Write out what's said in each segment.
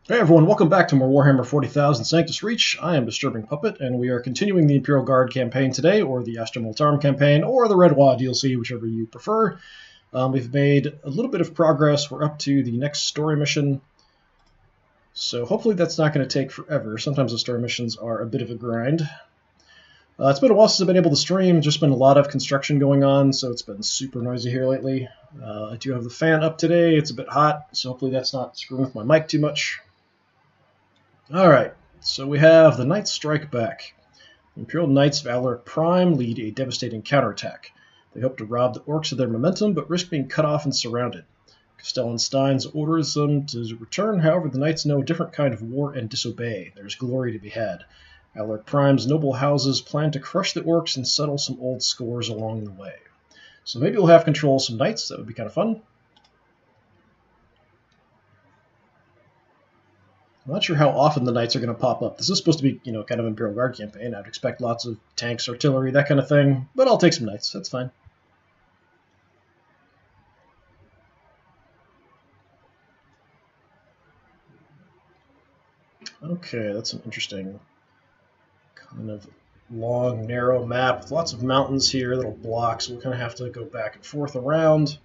Hey everyone, welcome back to more Warhammer 40,000 Sanctus Reach. I am DisturbingPuppet, and we are continuing the Imperial Guard campaign today, or the Astra Militarum campaign, or the Red Wa DLC, whichever you prefer. We've made a little bit of progress. We're up to the next story mission, so hopefully that's not going to take forever. Sometimes the story missions are a bit of a grind. It's been a while since I've been able to stream. Just been a lot of construction going on, so it's been super noisy here lately. I do have the fan up today. It's a bit hot, so hopefully that's not screwing with my mic too much. Alright, so we have the Knights strike back. The Imperial Knights of Alaric Prime lead a devastating counterattack. They hope to rob the Orcs of their momentum, but risk being cut off and surrounded. Castellan Steins orders them to return, however the Knights know a different kind of war and disobey. There's glory to be had. Alaric Prime's noble houses plan to crush the Orcs and settle some old scores along the way. So maybe we'll have control of some Knights, that would be kind of fun. I'm not sure how often the Knights are going to pop up. This is supposed to be, kind of Imperial Guard campaign. I'd expect lots of tanks, artillery, that kind of thing. But I'll take some Knights. That's fine. Okay, that's an interesting kind of long, narrow map with lots of mountains here, little blocks. We'll kind of have to go back and forth around.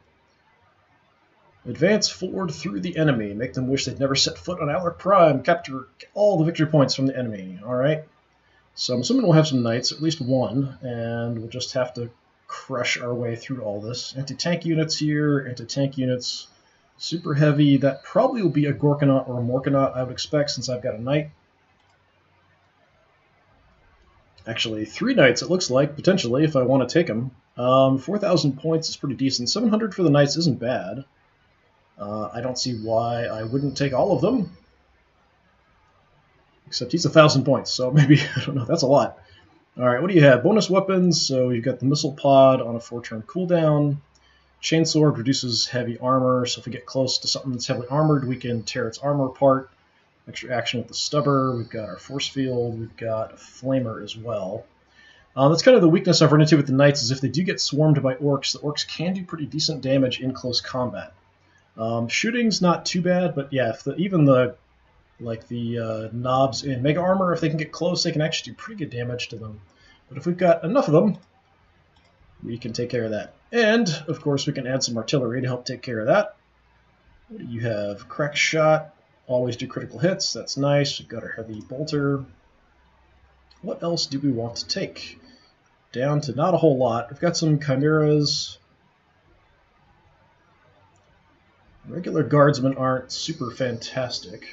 Advance forward through the enemy. Make them wish they'd never set foot on Alaric Prime. Capture all the victory points from the enemy. Alright. So I'm assuming we'll have some Knights, at least one, and we'll just have to crush our way through all this. Anti-tank units here, anti-tank units. Super heavy. That probably will be a Gorkanaut or a Morkanaut, I would expect, since I've got a Knight. Actually, 3 Knights, it looks like, potentially, if I want to take them. 4,000 points is pretty decent. 700 for the Knights isn't bad. I don't see why I wouldn't take all of them. Except he's 1,000 points, so maybe, I don't know, that's a lot. Alright, what do you have? Bonus weapons, so you've got the missile pod on a 4-turn cooldown. Chainsword reduces heavy armor, so if we get close to something that's heavily armored, we can tear its armor apart. Extra action with the stubber, we've got our force field, we've got a flamer as well. That's kind of the weakness I've run into with the Knights, is if they do get swarmed by Orcs, the Orcs can do pretty decent damage in close combat. Shooting's not too bad, but yeah, if even the knobs in Mega Armor, if they can get close, they can actually do pretty good damage to them. But if we've got enough of them, we can take care of that. And, of course, we can add some artillery to help take care of that. What do you have? Crack shot. Always do critical hits. That's nice. We've got our heavy bolter. What else do we want to take? Down to not a whole lot. We've got some chimeras. Regular guardsmen aren't super fantastic.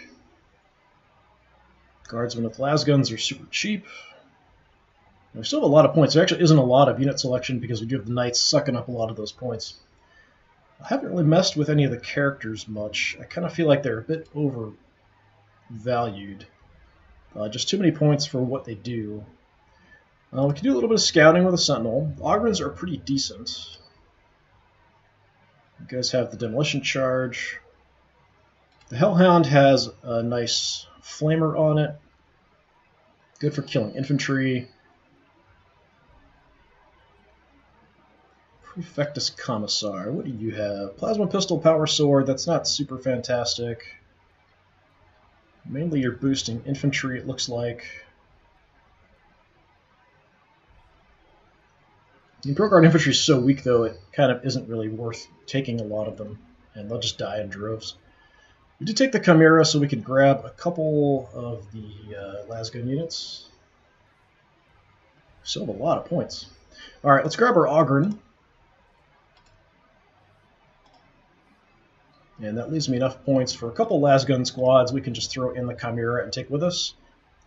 Guardsmen with lasguns are super cheap. And we still have a lot of points. There actually isn't a lot of unit selection because we do have the Knights sucking up a lot of those points. I haven't really messed with any of the characters much. I kind of feel like they're a bit overvalued. Just too many points for what they do. We can do a little bit of scouting with a Sentinel. Ogrins are pretty decent. You guys have the demolition charge. The Hellhound has a nice flamer on it. Good for killing infantry. Prefectus Commissar. What do you have? Plasma pistol, power sword. That's not super fantastic. Mainly you're boosting infantry, it looks like. The Imperial Guard infantry is so weak, though, it kind of isn't really worth taking a lot of them, and they'll just die in droves. We did take the Chimera, so we could grab a couple of the lasgun units. Still have a lot of points. Alright, let's grab our Ogren. And that leaves me enough points for a couple lasgun squads we can just throw in the Chimera and take with us.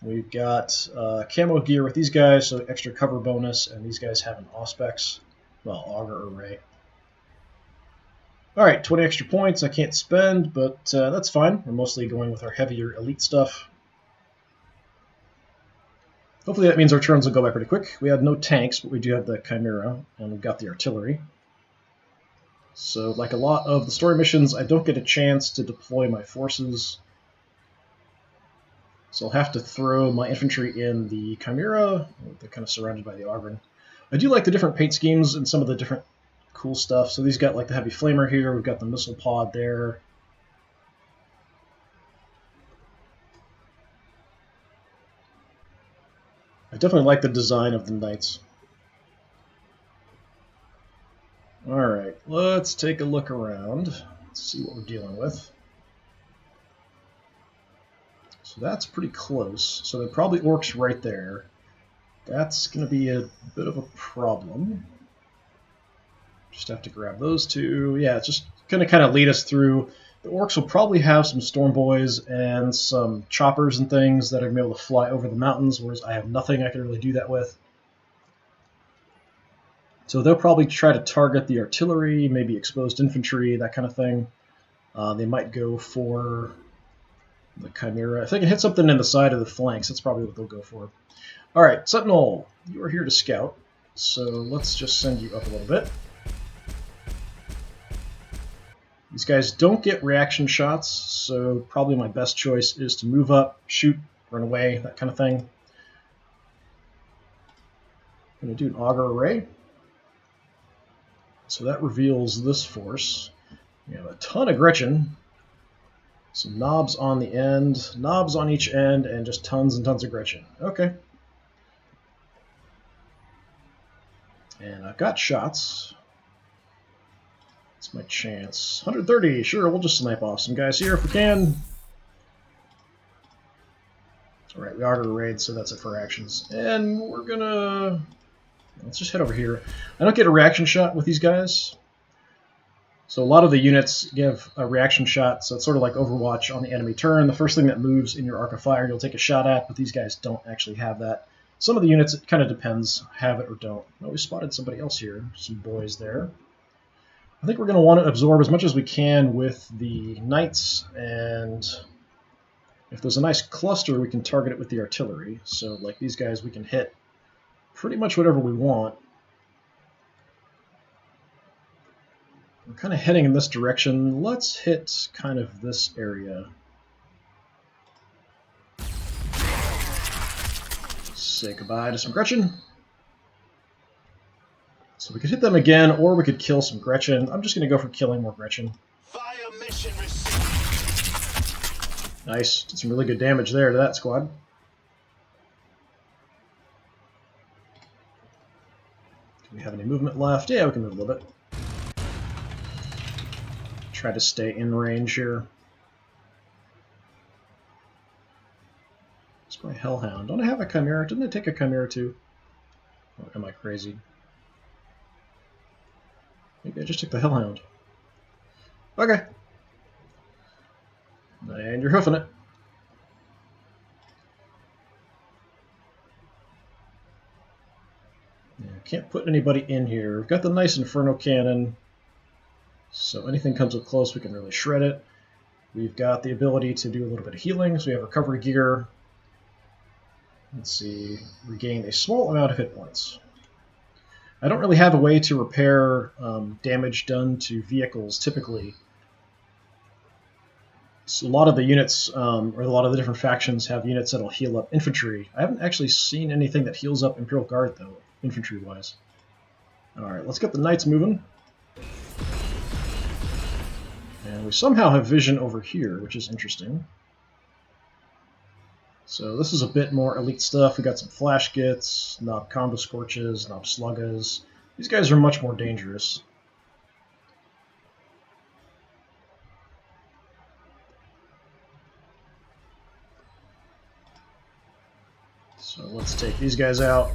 We've got camo gear with these guys, so extra cover bonus, and these guys have an Auspex, well, Auger Array. Alright, 20 extra points I can't spend, but that's fine. We're mostly going with our heavier elite stuff. Hopefully that means our turns will go by pretty quick. We had no tanks, but we do have the Chimera, and we've got the artillery. So, like a lot of the story missions, I don't get a chance to deploy my forces. So I'll have to throw my infantry in the Chimera. They're kind of surrounded by the Ogren. I do like the different paint schemes and some of the different cool stuff. So these got like the heavy flamer here. We've got the missile pod there. I definitely like the design of the knights. Alright, let's take a look around. Let's see what we're dealing with. So that's pretty close. So there are probably orcs right there. That's going to be a bit of a problem. Just have to grab those two. Yeah, it's just going to kind of lead us through. The orcs will probably have some storm boys and some choppers and things that are going to be able to fly over the mountains, whereas I have nothing I can really do that with. So they'll probably try to target the artillery, maybe exposed infantry, that kind of thing. They might go for the Chimera. If they can hit something in the side of the flanks, that's probably what they'll go for. All right, Sentinel, you are here to scout. So let's just send you up a little bit. These guys don't get reaction shots, so probably my best choice is to move up, shoot, run away, that kind of thing. I'm going to do an auger array. So that reveals this force. We have a ton of Gretchen. Some knobs on the end, knobs on each end, and just tons and tons of Gretchen. Okay. And I've got shots. That's my chance. 130, sure, we'll just snipe off some guys here if we can. Alright, we auger raid, so that's it for actions. And we're gonna... let's just head over here. I don't get a reaction shot with these guys. So a lot of the units give a reaction shot, so it's sort of like Overwatch on the enemy turn. The first thing that moves in your arc of fire you'll take a shot at, but these guys don't actually have that. Some of the units, it kind of depends, have it or don't. Oh, we spotted somebody else here. Some boys there. I think we're going to want to absorb as much as we can with the knights, and if there's a nice cluster, we can target it with the artillery. So like these guys, we can hit pretty much whatever we want. We're kind of heading in this direction. Let's hit kind of this area. Say goodbye to some Gretchen. So we could hit them again, or we could kill some Gretchen. I'm just going to go for killing more Gretchen. Fire mission received. Nice. Did some really good damage there to that squad. Do we have any movement left? Yeah, we can move a little bit. Try to stay in range here. It's my Hellhound. Don't I have a Chimera? Didn't I take a Chimera too? Or am I crazy? Maybe I just took the Hellhound. Okay. And you're hoofing it. Yeah, can't put anybody in here. We've got the nice Inferno Cannon. So anything comes up close, we can really shred it. We've got the ability to do a little bit of healing, so we have recovery gear. Let's see, regain a small amount of hit points. I don't really have a way to repair damage done to vehicles, typically. So a lot of the units, or a lot of the different factions have units that'll heal up infantry. I haven't actually seen anything that heals up Imperial Guard, though, infantry-wise. Alright, let's get the knights moving. And we somehow have vision over here, which is interesting. So this is a bit more elite stuff. We got some flash gits, knob combo scorches, knob sluggas. These guys are much more dangerous. So let's take these guys out.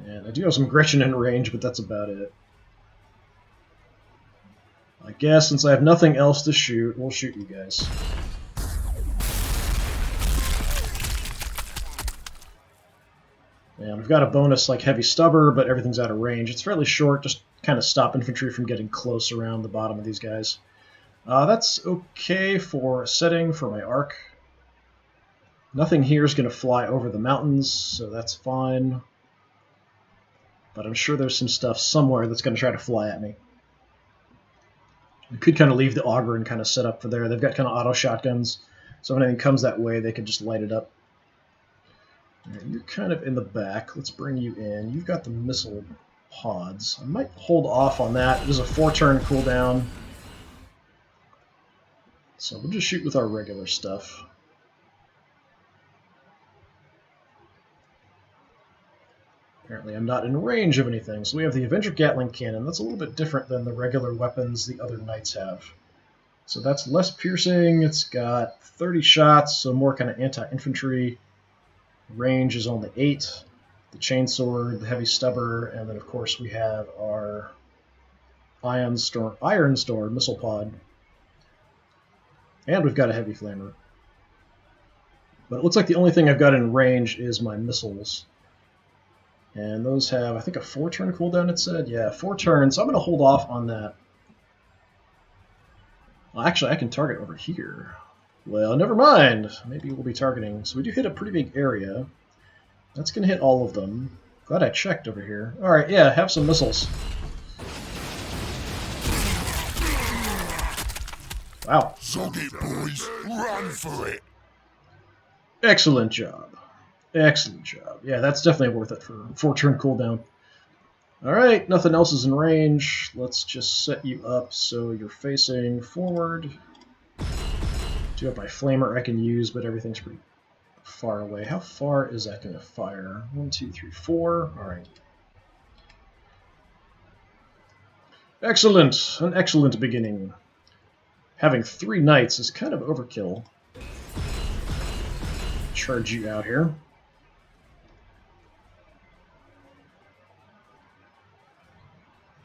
And I do have some Gretchen in range, but that's about it. I guess since I have nothing else to shoot, we'll shoot you guys. And we've got a bonus like Heavy Stubber, but everything's out of range. It's fairly short, just kind of stop infantry from getting close around the bottom of these guys. That's okay for setting for my arc. Nothing here is going to fly over the mountains, so that's fine. But I'm sure there's some stuff somewhere that's going to try to fly at me. We could kind of leave the auger and kind of set up for there. They've got kind of auto shotguns, so if anything comes that way, they can just light it up. Right, you're kind of in the back. Let's bring you in. You've got the missile pods. I might hold off on that. It is a 4-turn cooldown. So we'll just shoot with our regular stuff. Apparently I'm not in range of anything. So we have the Avenger Gatling Cannon. That's a little bit different than the regular weapons the other knights have. So that's less piercing. It's got 30 shots, so more kind of anti-infantry. Range is only 8. The chainsword, the heavy stubber, and then of course we have our Iron Storm missile pod. And we've got a heavy flamer. But it looks like the only thing I've got in range is my missiles. And those have, I think, a 4-turn cooldown, it said. Yeah, 4 turns. So I'm going to hold off on that. Well, actually, I can target over here. Well, never mind. Maybe we'll be targeting. So we do hit a pretty big area. That's going to hit all of them. Glad I checked over here. All right, yeah, have some missiles. Wow. Zog it, boys. Run for it. Excellent job. Excellent job. Yeah, that's definitely worth it for 4-turn cooldown. All right, nothing else is in range. Let's just set you up so you're facing forward. Do have my flamer I can use, but everything's pretty far away. How far is that going to fire? 1, 2, 3, 4. All right. Excellent. An excellent beginning. Having 3 knights is kind of overkill. Charge you out here.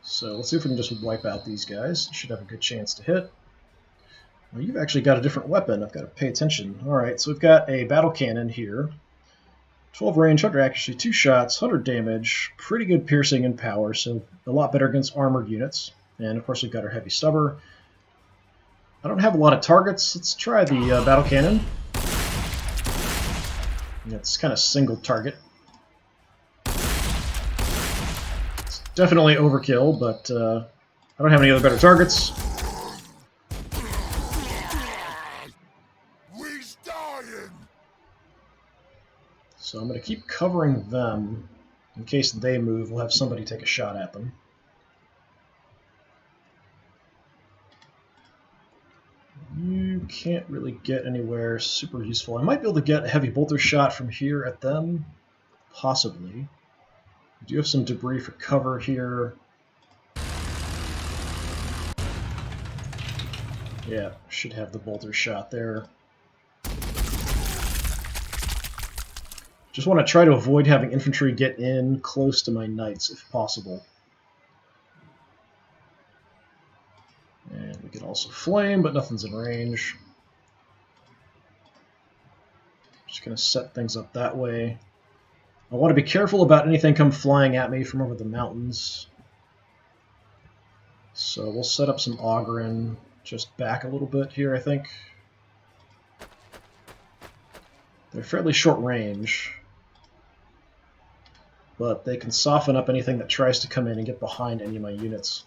So let's see if we can just wipe out these guys. Should have a good chance to hit. Well, you've actually got a different weapon. I've got to pay attention. Alright, so we've got a battle cannon here. 12 range, 100 accuracy, 2 shots, 100 damage. Pretty good piercing and power, so a lot better against armored units. And of course we've got our heavy stubber. I don't have a lot of targets. Let's try the battle cannon. It's kind of single target. It's definitely overkill, but I don't have any other better targets. We's dying. So I'm going to keep covering them. In case they move, we'll have somebody take a shot at them. You can't really get anywhere super useful. I might be able to get a heavy bolter shot from here at them. Possibly. We do have some debris for cover here. Yeah, should have the bolter shot there. Just want to try to avoid having infantry get in close to my knights if possible. And we can also flame, but nothing's in range. Just going to set things up that way. I want to be careful about anything come flying at me from over the mountains. So we'll set up some Augurin just back a little bit here, I think. They're fairly short range, but they can soften up anything that tries to come in and get behind any of my units.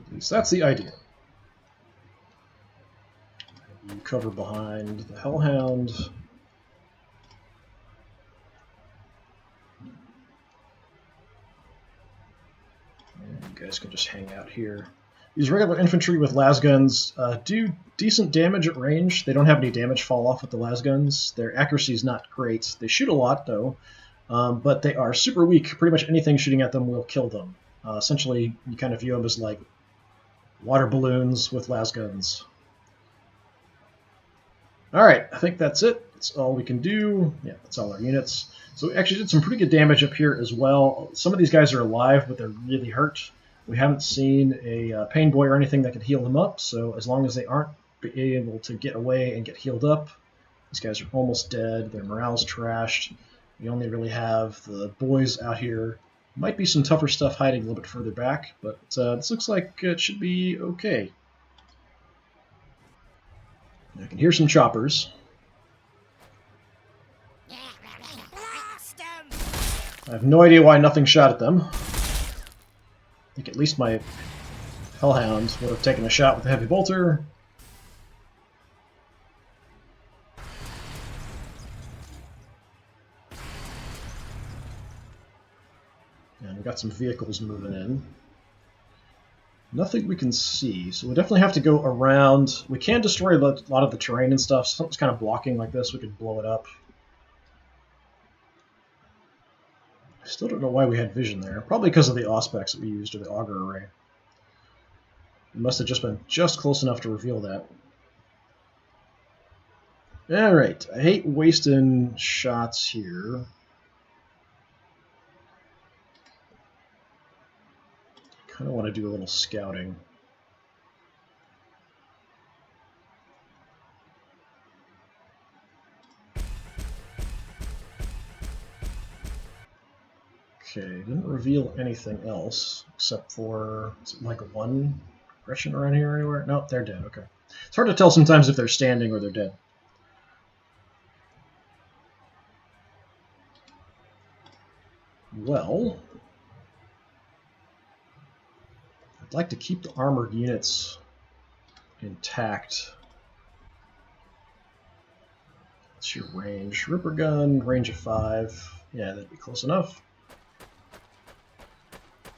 At least that's the idea. You cover behind the Hellhound. And you guys can just hang out here. These regular infantry with lasguns do decent damage at range. They don't have any damage fall off with the lasguns. Their accuracy is not great. They shoot a lot, though, but they are super weak. Pretty much anything shooting at them will kill them. Essentially, you kind of view them as like water balloons with lasguns. Alright, I think that's it. That's all we can do. Yeah, that's all our units. So we actually did some pretty good damage up here as well. Some of these guys are alive, but they're really hurt. We haven't seen a pain boy or anything that could heal them up, so as long as they aren't able to get away and get healed up, these guys are almost dead. Their morale's trashed. We only really have the boys out here. Might be some tougher stuff hiding a little bit further back, but this looks like it should be okay. I can hear some choppers. I have no idea why nothing shot at them. I think at least my Hellhound would have taken a shot with the heavy bolter. And we've got some vehicles moving in. Nothing we can see, so we definitely have to go around. We can destroy a lot of the terrain and stuff. Something's kind of blocking like this, we could blow it up. Still don't know why we had vision there. Probably because of the auspex that we used, or the auger array. It must have just been just close enough to reveal that. Alright, I hate wasting shots here. Kind of want to do a little scouting. Okay, didn't reveal anything else except for, is it like one Gretchen around here anywhere? Nope, they're dead. Okay. It's hard to tell sometimes if they're standing or they're dead. Well, I'd like to keep the armored units intact. What's your range? Ripper gun, range of 5. Yeah, that'd be close enough.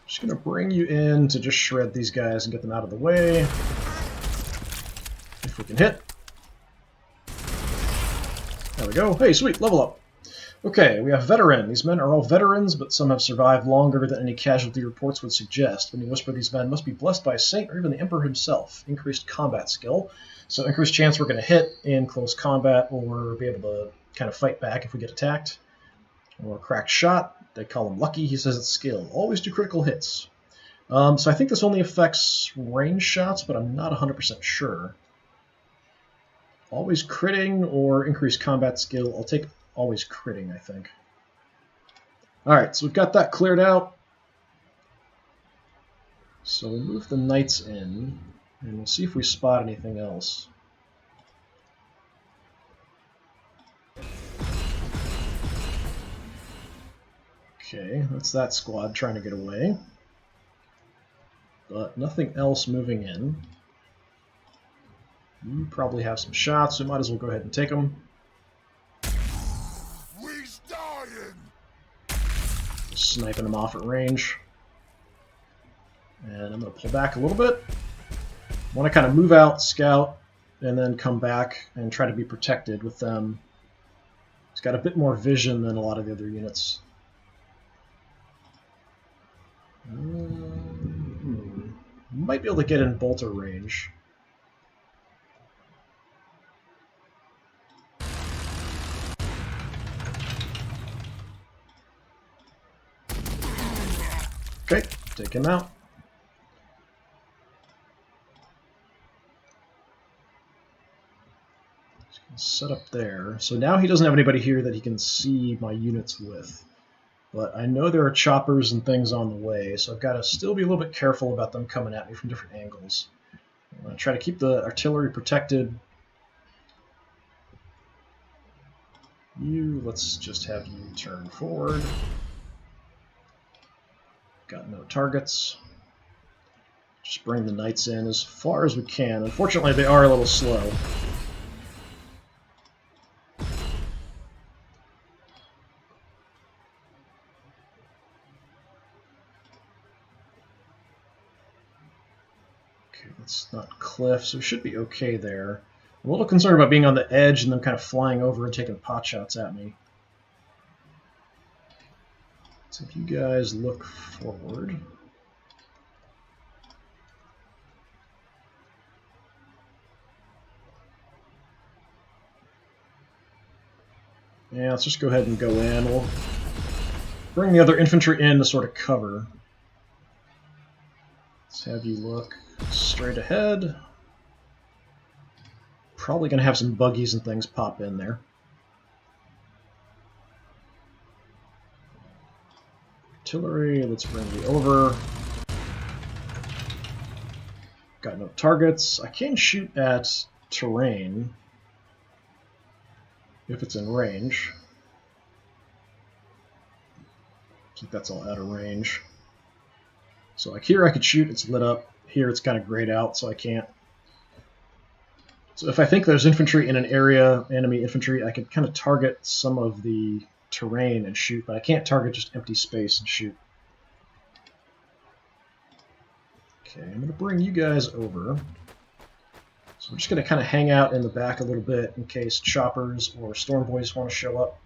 Just going to bring you in to just shred these guys and get them out of the way. If we can hit. There we go. Hey, sweet, level up. Okay, we have veteran. These men are all veterans, but some have survived longer than any casualty reports would suggest. When you whisper, these men must be blessed by a saint or even the emperor himself. Increased combat skill. So increased chance we're going to hit in close combat, or be able to kind of fight back if we get attacked. Or cracked shot. They call him lucky. He says it's skill. Always do critical hits. So I think this only affects range shots, but I'm not 100% sure. Always critting or increased combat skill. I'll take always critting, I think. Alright, so we've got that cleared out. So we'll move the knights in, and we'll see if we spot anything else. Okay, that's that squad trying to get away. But nothing else moving in. You probably have some shots, so we might as well go ahead and take them. Sniping them off at range. And I'm going to pull back a little bit. I want to kind of move out, scout, and then come back and try to be protected with them. He's got a bit more vision than a lot of the other units. Might be able to get in bolter range. Okay, take him out. Set up there. So now he doesn't have anybody here that he can see my units with. But I know there are choppers and things on the way, so I've got to still be a little bit careful about them coming at me from different angles. I'm going to try to keep the artillery protected. Let's just have you turn forward. Got no targets. Just bring the knights in as far as we can. Unfortunately, they are a little slow. Okay, that's not cliff, so we should be okay there. I'm a little concerned about being on the edge and them kind of flying over and taking pot shots at me. So if you guys look forward. Yeah, let's just go ahead and go in. We'll bring the other infantry in to sort of cover. Let's have you look straight ahead. Probably going to have some buggies and things pop in there. Artillery, let's bring you over. Got no targets. I can shoot at terrain if it's in range. I think that's all out of range. So like here I could shoot, it's lit up. Here it's kind of grayed out, so I can't. So if I think there's infantry in an area, enemy infantry, I could kind of target some of the terrain and shoot, but I can't target just empty space and shoot. Okay, I'm going to bring you guys over. So we're just going to kind of hang out in the back a little bit in case choppers or storm boys want to show up.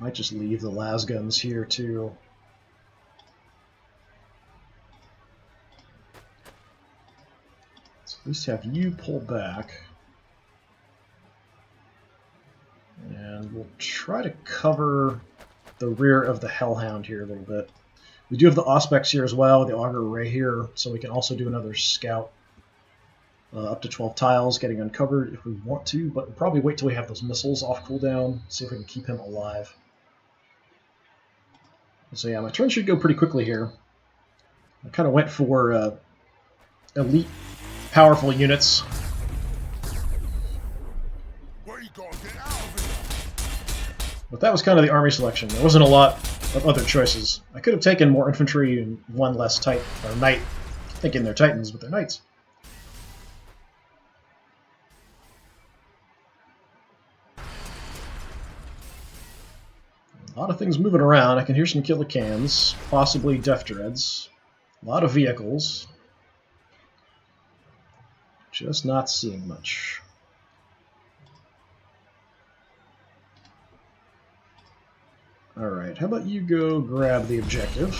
Might just leave the las guns here too. So at least have you pull back. And we'll try to cover the rear of the Hellhound here a little bit. We do have the Auspex here as well, the Auger Array here, so we can also do another scout. Up to 12 tiles, getting uncovered if we want to, but we'll probably wait till we have those missiles off cooldown, see if we can keep him alive. So yeah, my turn should go pretty quickly here. I kind of went for elite, powerful units. But that was kind of the army selection. There wasn't a lot of other choices. I could have taken more infantry and one less knight, thinking they're titans, but they're knights. A lot of things moving around. I can hear some killer cans, possibly Death Dreads. A lot of vehicles. Just not seeing much. Alright, how about you go grab the objective?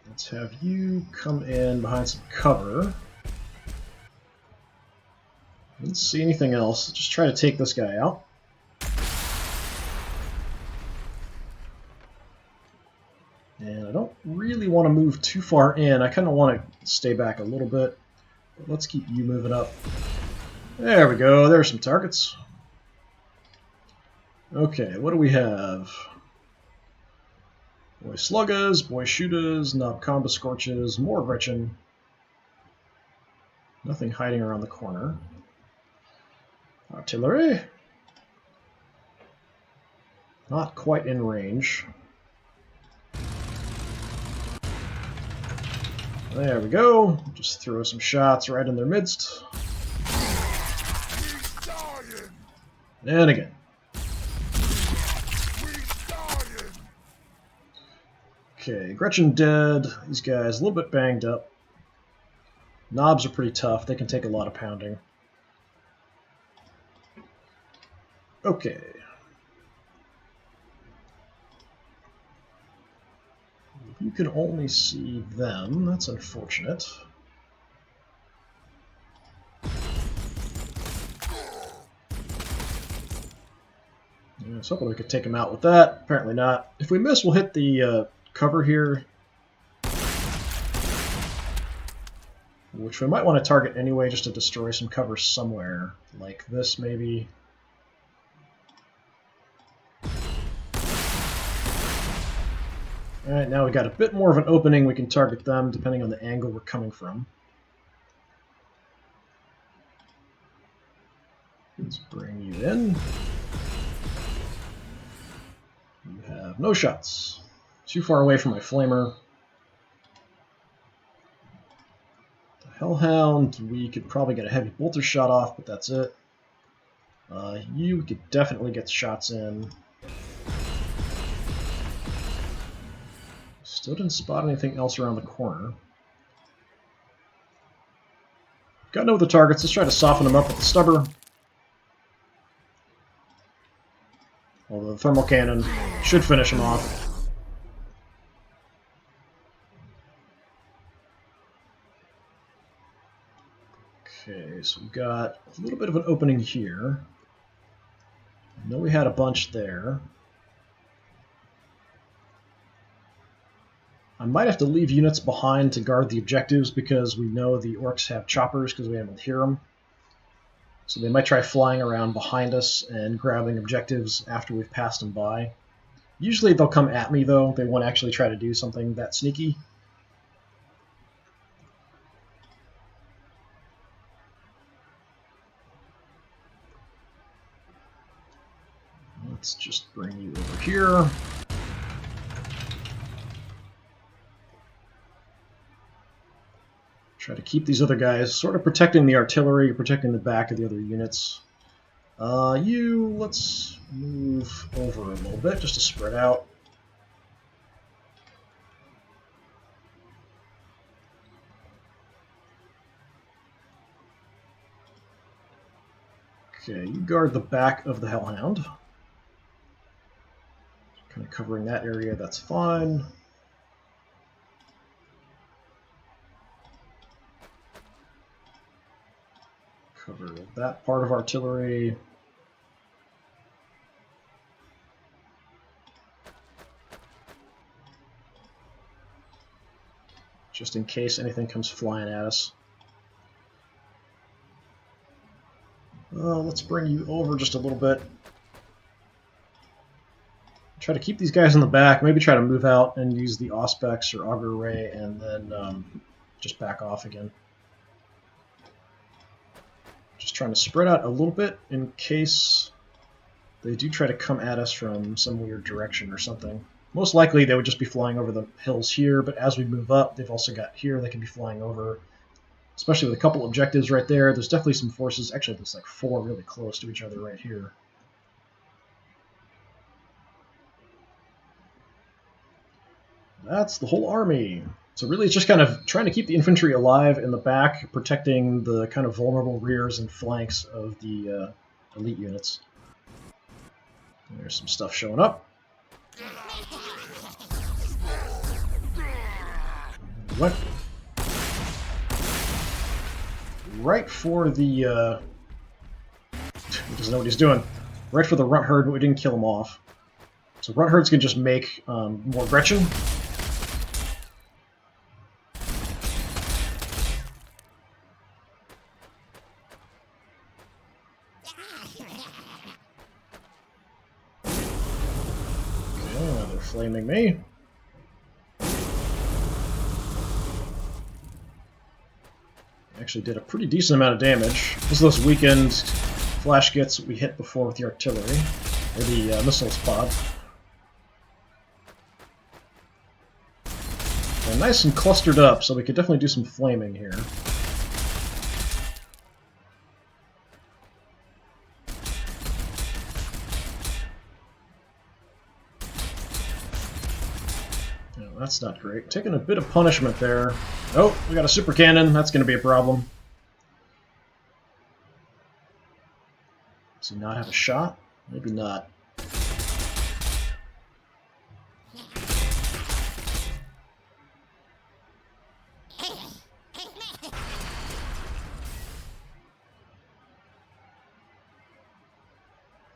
Let's have you come in behind some cover. Didn't see anything else. Just try to take this guy out. And I don't really want to move too far in. I kind of want to stay back a little bit. But let's keep you moving up. There we go. There's some targets. Okay, what do we have? Boy Sluggas, Boy Shooters, Knob Comba Scorches, more Gretchen. Nothing hiding around the corner. Artillery. Not quite in range. There we go. Just throw some shots right in their midst. And again. Okay, Gretchen dead. These guys a little bit banged up. Knobs are pretty tough. They can take a lot of pounding. Okay. You can only see them. That's unfortunate. Yeah, I was hoping we could take him out with that. Apparently not. If we miss, we'll hit the cover here, which we might want to target anyway just to destroy some cover somewhere. Like this, maybe. Alright, now we got a bit more of an opening. We can target them depending on the angle we're coming from. Let's bring you in. You have no shots. Too far away from my flamer. The Hellhound, we could probably get a heavy bolter shot off, but that's it. You could definitely get shots in. Still didn't spot anything else around the corner. Got no other targets. Let's try to soften them up with the stubber. Although the thermal cannon should finish him off. Okay, so we've got a little bit of an opening here. I know we had a bunch there. I might have to leave units behind to guard the objectives because we know the orcs have choppers because we haven't hear them. So they might try flying around behind us and grabbing objectives after we've passed them by. Usually they'll come at me though. They won't actually try to do something that sneaky. Let's just bring you over here. Try to keep these other guys sort of protecting the artillery, protecting the back of the other units. Let's move over a little bit just to spread out. Okay, you guard the back of the Hellhound. Kind of covering that area, that's fine. Cover that part of artillery. Just in case anything comes flying at us. Let's bring you over just a little bit. Try to keep these guys in the back, maybe try to move out and use the Auspex or Auger Array, and then just back off again. Just trying to spread out a little bit in case they do try to come at us from some weird direction or something. Most likely they would just be flying over the hills here, but as we move up, they've also got here they can be flying over, especially with a couple objectives right there. There's definitely some forces. Actually, there's like 4 really close to each other right here. That's the whole army. So really it's just kind of trying to keep the infantry alive in the back, protecting the kind of vulnerable rears and flanks of the elite units. And there's some stuff showing up. What? Right for the... he doesn't know what he's doing. Right for the Runt Herd, but we didn't kill him off. So Runt Herds can just make more Gretchen. Okay, they're flaming me. Actually did a pretty decent amount of damage. This is those weakened flash gets we hit before with the artillery, or the missiles pod. And nice and clustered up, so we could definitely do some flaming here. No, that's not great. Taking a bit of punishment there. Oh, we got a super cannon. That's going to be a problem. Does he not have a shot? Maybe not.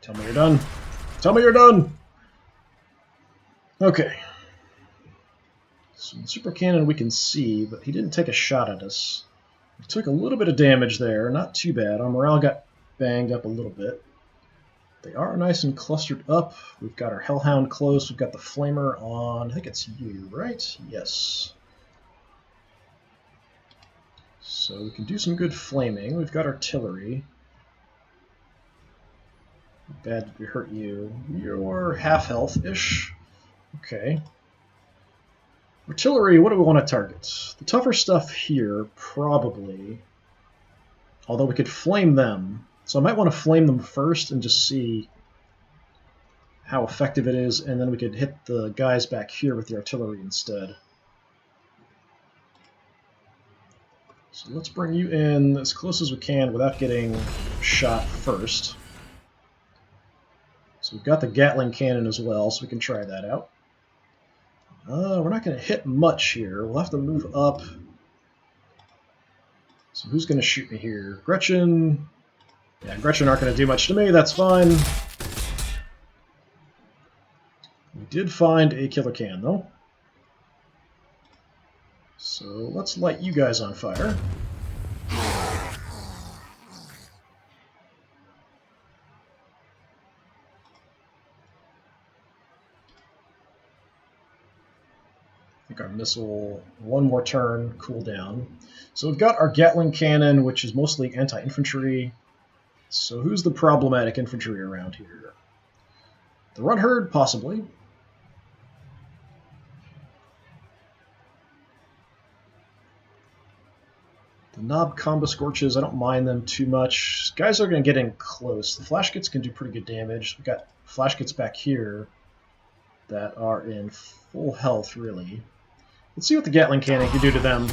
Tell me you're done. Tell me you're done! Okay. So the super cannon we can see, but he didn't take a shot at us. He took a little bit of damage there, not too bad. Our morale got banged up a little bit. They are nice and clustered up. We've got our Hellhound close. We've got the Flamer on. I think it's you, right? Yes. So we can do some good flaming. We've got artillery. How bad did we hurt you? You're half health-ish. Okay. Artillery, what do we want to target? The tougher stuff here, probably. Although we could flame them. So I might want to flame them first and just see how effective it is, and then we could hit the guys back here with the artillery instead. So let's bring you in as close as we can without getting shot first. So we've got the Gatling cannon as well, so we can try that out. We're not going to hit much here. We'll have to move up. So who's going to shoot me here? Gretchen. Yeah, Gretchen aren't going to do much to me. That's fine. We did find a killer can, though. So let's light you guys on fire. I think our missile, one more turn, cool down. So we've got our Gatling cannon, which is mostly anti-infantry. So who's the problematic infantry around here? The Runt Herd, possibly. The Knob Combo Scorches, I don't mind them too much. Guys are going to get in close. The Flash Gits can do pretty good damage. We've got Flash Gits back here that are in full health, really. Let's see what the Gatling cannon can do to them.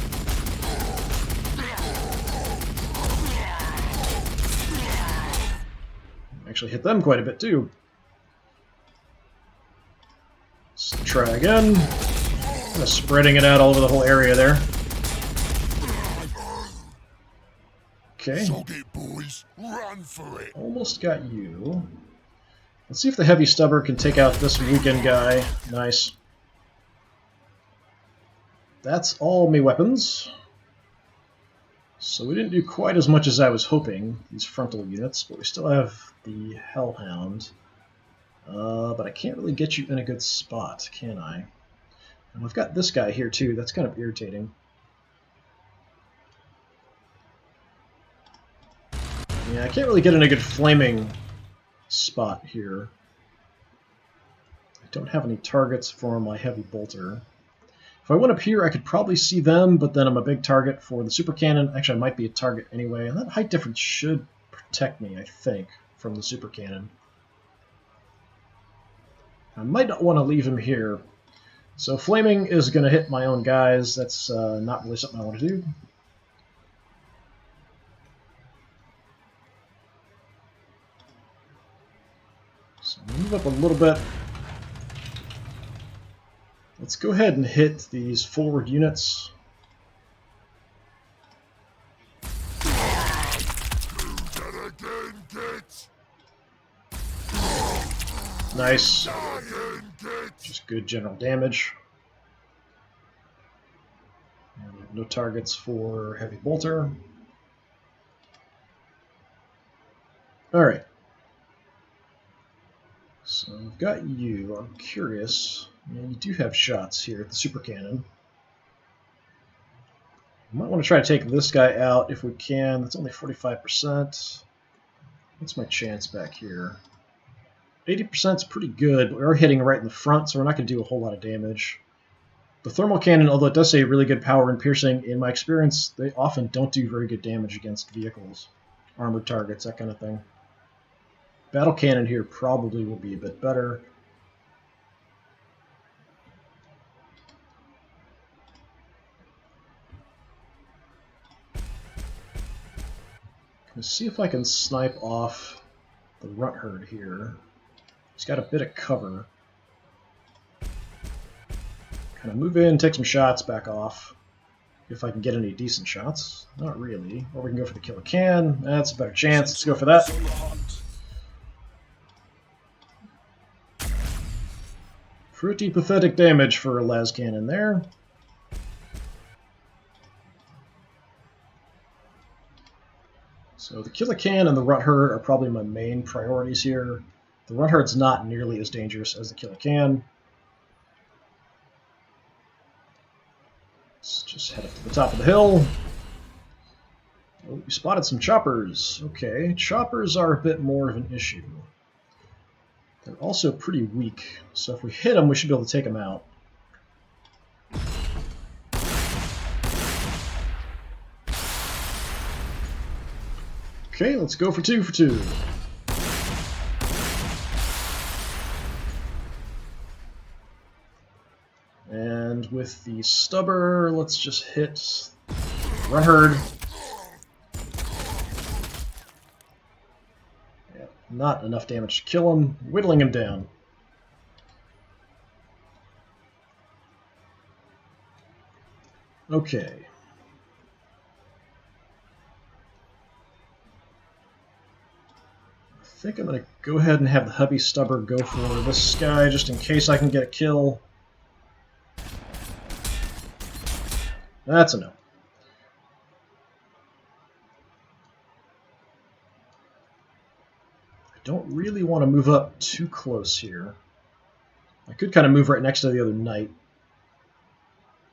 actually hit them quite a bit too. Let's try again. Kind of spreading it out all over the whole area there. Okay. Sog it, boys. Run for it. Almost got you. Let's see if the heavy stubber can take out this weakened guy. Nice. That's all my weapons. So we didn't do quite as much as I was hoping, these frontal units, but we still have the Hellhound. But I can't really get you in a good spot, can I? And I've got this guy here too, that's kind of irritating. Yeah, I can't really get in a good flaming spot here. I don't have any targets for my heavy bolter. If I went up here, I could probably see them, but then I'm a big target for the super cannon. Actually, I might be a target anyway, and that height difference should protect me, I think, from the super cannon. I might not want to leave him here. So flaming is going to hit my own guys. That's not really something I want to do. So move up a little bit. Let's go ahead and hit these forward units. Nice. Just good general damage. And we have no targets for heavy bolter. Alright. So I've got you. I'm curious. Yeah, you do have shots here at the super cannon. We might want to try to take this guy out if we can. That's only 45%. What's my chance back here? 80% is pretty good, but we are hitting right in the front, so we're not going to do a whole lot of damage. The thermal cannon, although it does say really good power and piercing, in my experience, they often don't do very good damage against vehicles, armored targets, that kind of thing. Battle cannon here probably will be a bit better. Let's see if I can snipe off the runt herd here. He's got a bit of cover. Kind of move in, take some shots, back off. If I can get any decent shots. Not really. Or we can go for the kill a can. That's a better chance. Let's go for that. Pretty pathetic damage for a las cannon there. So the kill a can and the runt herd are probably my main priorities here. The runt herd's not nearly as dangerous as the kill a can. Let's just head up to the top of the hill. Oh, we spotted some choppers. Okay, choppers are a bit more of an issue. They're also pretty weak, so if we hit them, we should be able to take them out. Okay, let's go for 2 for 2. And with the stubber, let's just hit runt herd. Yeah, not enough damage to kill him, whittling him down. Okay. I think I'm going to go ahead and have the heavy stubber go for this guy just in case I can get a kill. That's a no. I don't really want to move up too close here. I could kind of move right next to the other knight.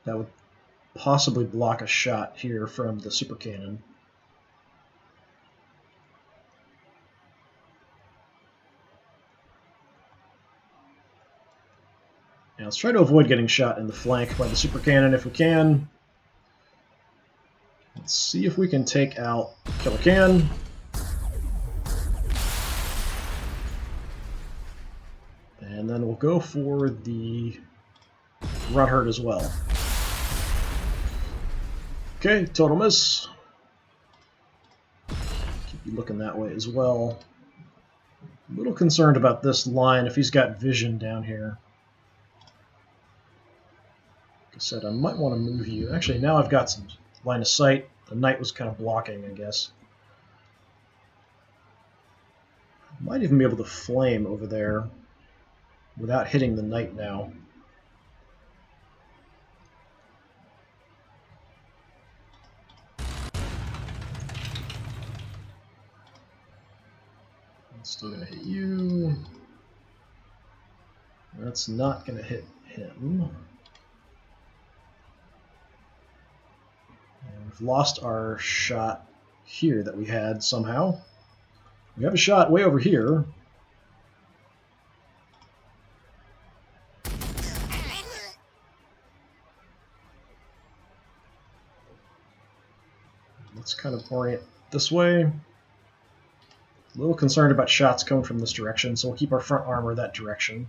That would possibly block a shot here from the super cannon. Now let's try to avoid getting shot in the flank by the super cannon if we can. Let's see if we can take out Killer Can. And then we'll go for the runt herd as well. Okay, total miss. Keep you looking that way as well. A little concerned about this line if he's got vision down here. Like I said, I might want to move you. Actually, now I've got some line of sight. The knight was kind of blocking, I guess. Might even be able to flame over there without hitting the knight now. Still going to hit you. That's not going to hit him. And we've lost our shot here that we had somehow. We have a shot way over here. Let's kind of orient this way. A little concerned about shots coming from this direction, so we'll keep our front armor that direction.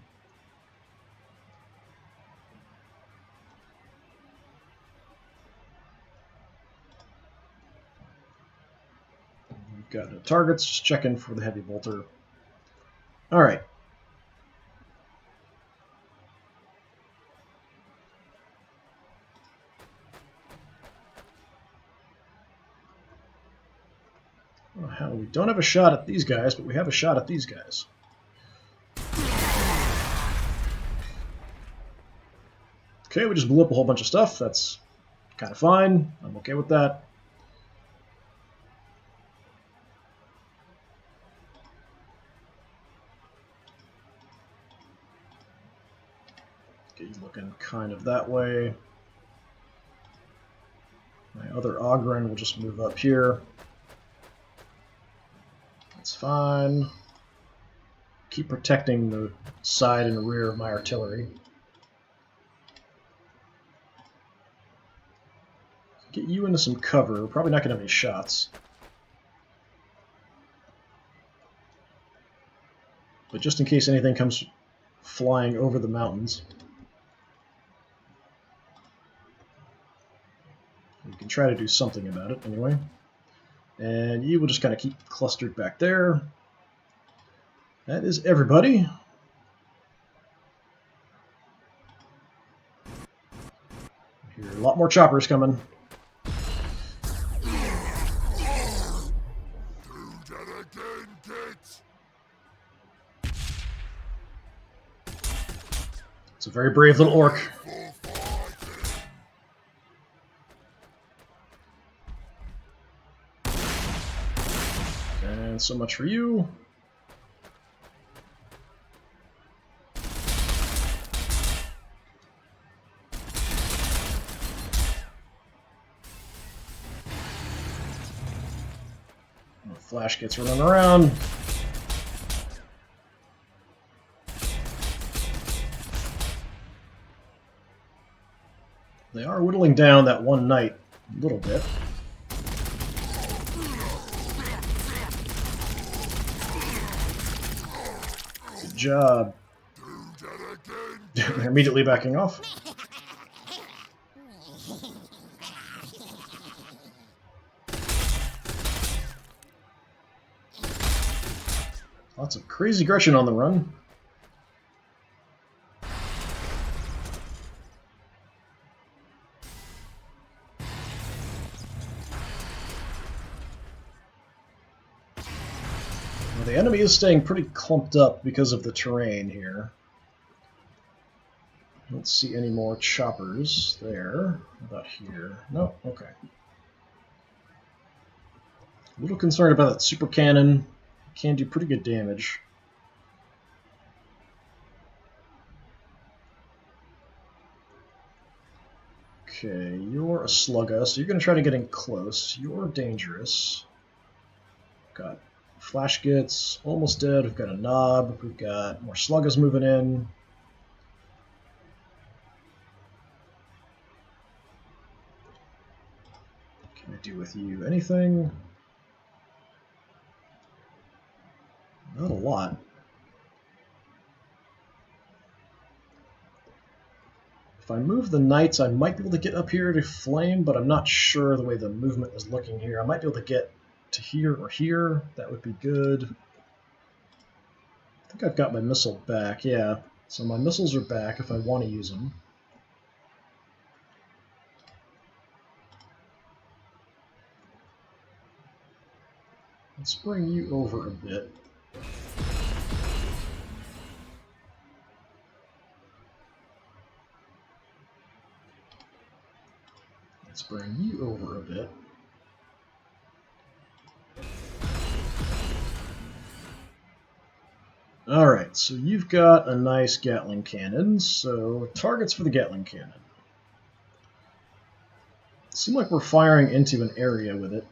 We've got no targets, just checking for the heavy bolter. Alright. Oh, hell, we don't have a shot at these guys, but we have a shot at these guys. Okay, we just blew up a whole bunch of stuff. That's kind of fine. I'm okay with that. Okay, he's looking kind of that way. My other Ogren will just move up here. That's fine. Keep protecting the side and the rear of my artillery. Get you into some cover. We're probably not going to have any shots. But just in case anything comes flying over the mountains. We can try to do something about it anyway. And you will just kind of keep clustered back there. That is everybody. I hear a lot more choppers coming. It's a very brave little orc. And so much for you. Flash gets running around. They are whittling down that one knight a little bit. Good job. They're immediately backing off. Lots of crazy aggression on the run. Well, the enemy is staying pretty clumped up because of the terrain here. I don't see any more choppers there. How about here? No? Okay. A little concerned about that super cannon. Can do pretty good damage. Okay, you're a slugga, so you're going to try to get in close. You're dangerous. Got flash gets almost dead. We've got a knob. We've got more sluggas moving in. Can I do with you anything? Not a lot. If I move the knights, I might be able to get up here to flame, but I'm not sure the way the movement is looking here. I might be able to get to here or here. That would be good. I think I've got my missile back, yeah. So my missiles are back if I want to use them. Let's bring you over a bit. Let's bring you over a bit. Alright, so you've got a nice Gatling cannon, so targets for the Gatling cannon. It seems like we're firing into an area with it.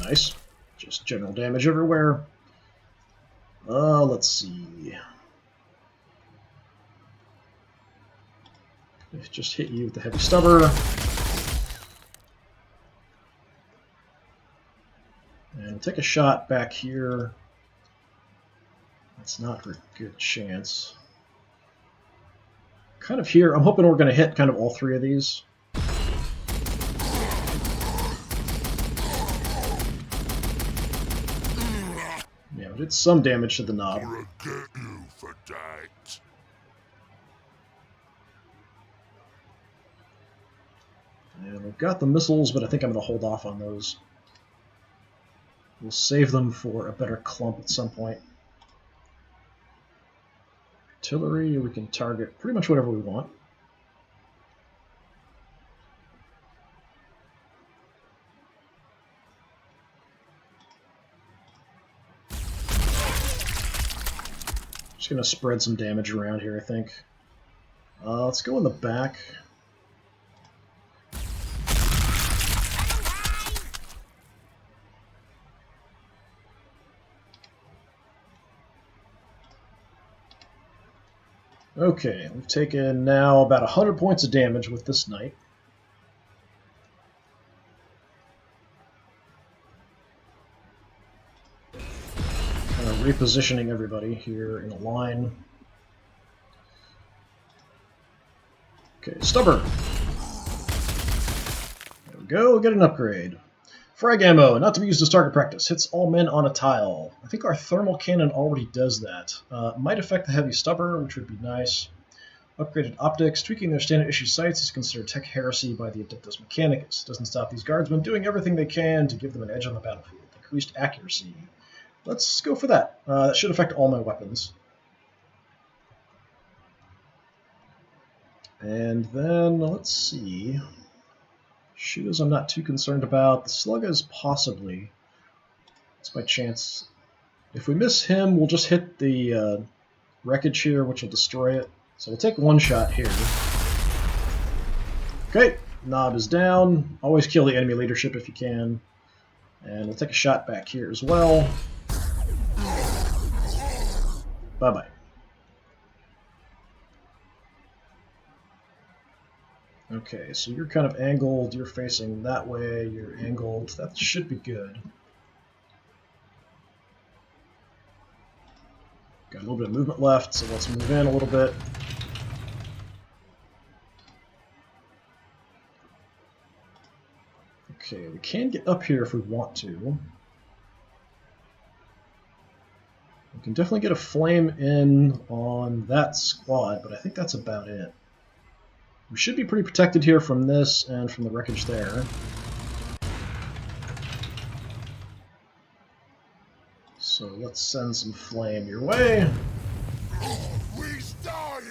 Nice. Just general damage everywhere. Let's see. Just hit you with the heavy stubber. And we'll take a shot back here. That's not a good chance. Kind of here, I'm hoping we're going to hit kind of all three of these. Yeah, we did some damage to the knob. I'll get you for that. And we've got the missiles, but I think I'm going to hold off on those. We'll save them for a better clump at some point. Artillery, we can target pretty much whatever we want. Just going to spread some damage around here, I think. Let's go in the back. Okay, we've taken now about 100 points of damage with this knight. Kind of repositioning everybody here in a line. Okay, stubber. There we go, get an upgrade. Frag ammo, not to be used as target practice, hits all men on a tile. I think our thermal cannon already does that. Might affect the heavy stubber, which would be nice. Upgraded optics, tweaking their standard issue sights is considered tech heresy by the Adeptus Mechanicus. Doesn't stop these guardsmen doing everything they can to give them an edge on the battlefield. Increased accuracy. Let's go for that. That should affect all my weapons. And then, let's see. Shooters I'm not too concerned about. The Sluggas possibly. It's my chance. If we miss him, we'll just hit the wreckage here, which will destroy it. So we'll take one shot here. Okay, knob is down. Always kill the enemy leadership if you can. And we'll take a shot back here as well. Bye-bye. Okay, so you're kind of angled, you're facing that way, you're angled. That should be good. Got a little bit of movement left, so let's move in a little bit. Okay, we can get up here if we want to. We can definitely get a flame in on that squad, but I think that's about it. We should be pretty protected here from this and from the wreckage there. So let's send some flame your way. He's dying.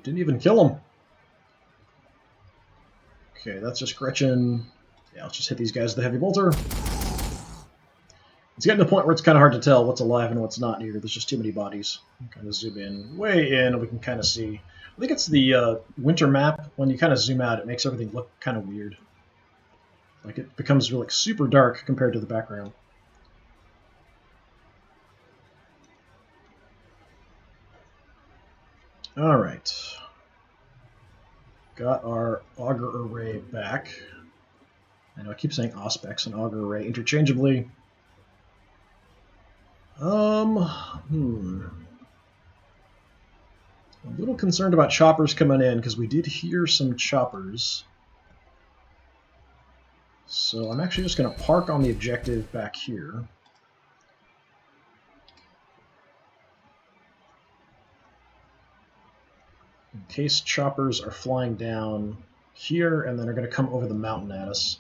Didn't even kill him. Okay, that's just Gretchen. Yeah, let's just hit these guys with the heavy bolter. It's getting to the point where it's kind of hard to tell what's alive and what's not here. There's just too many bodies. Kind of zoom in, way in, and we can kind of see. I think it's the winter map. When you kind of zoom out, it makes everything look kind of weird. Like it becomes like super dark compared to the background. All right. Got our auger array back. I know I keep saying Auspex and Auger Array interchangeably. I'm a little concerned about choppers coming in because we did hear some choppers. So I'm actually just going to park on the objective back here. In case choppers are flying down here and then are going to come over the mountain at us.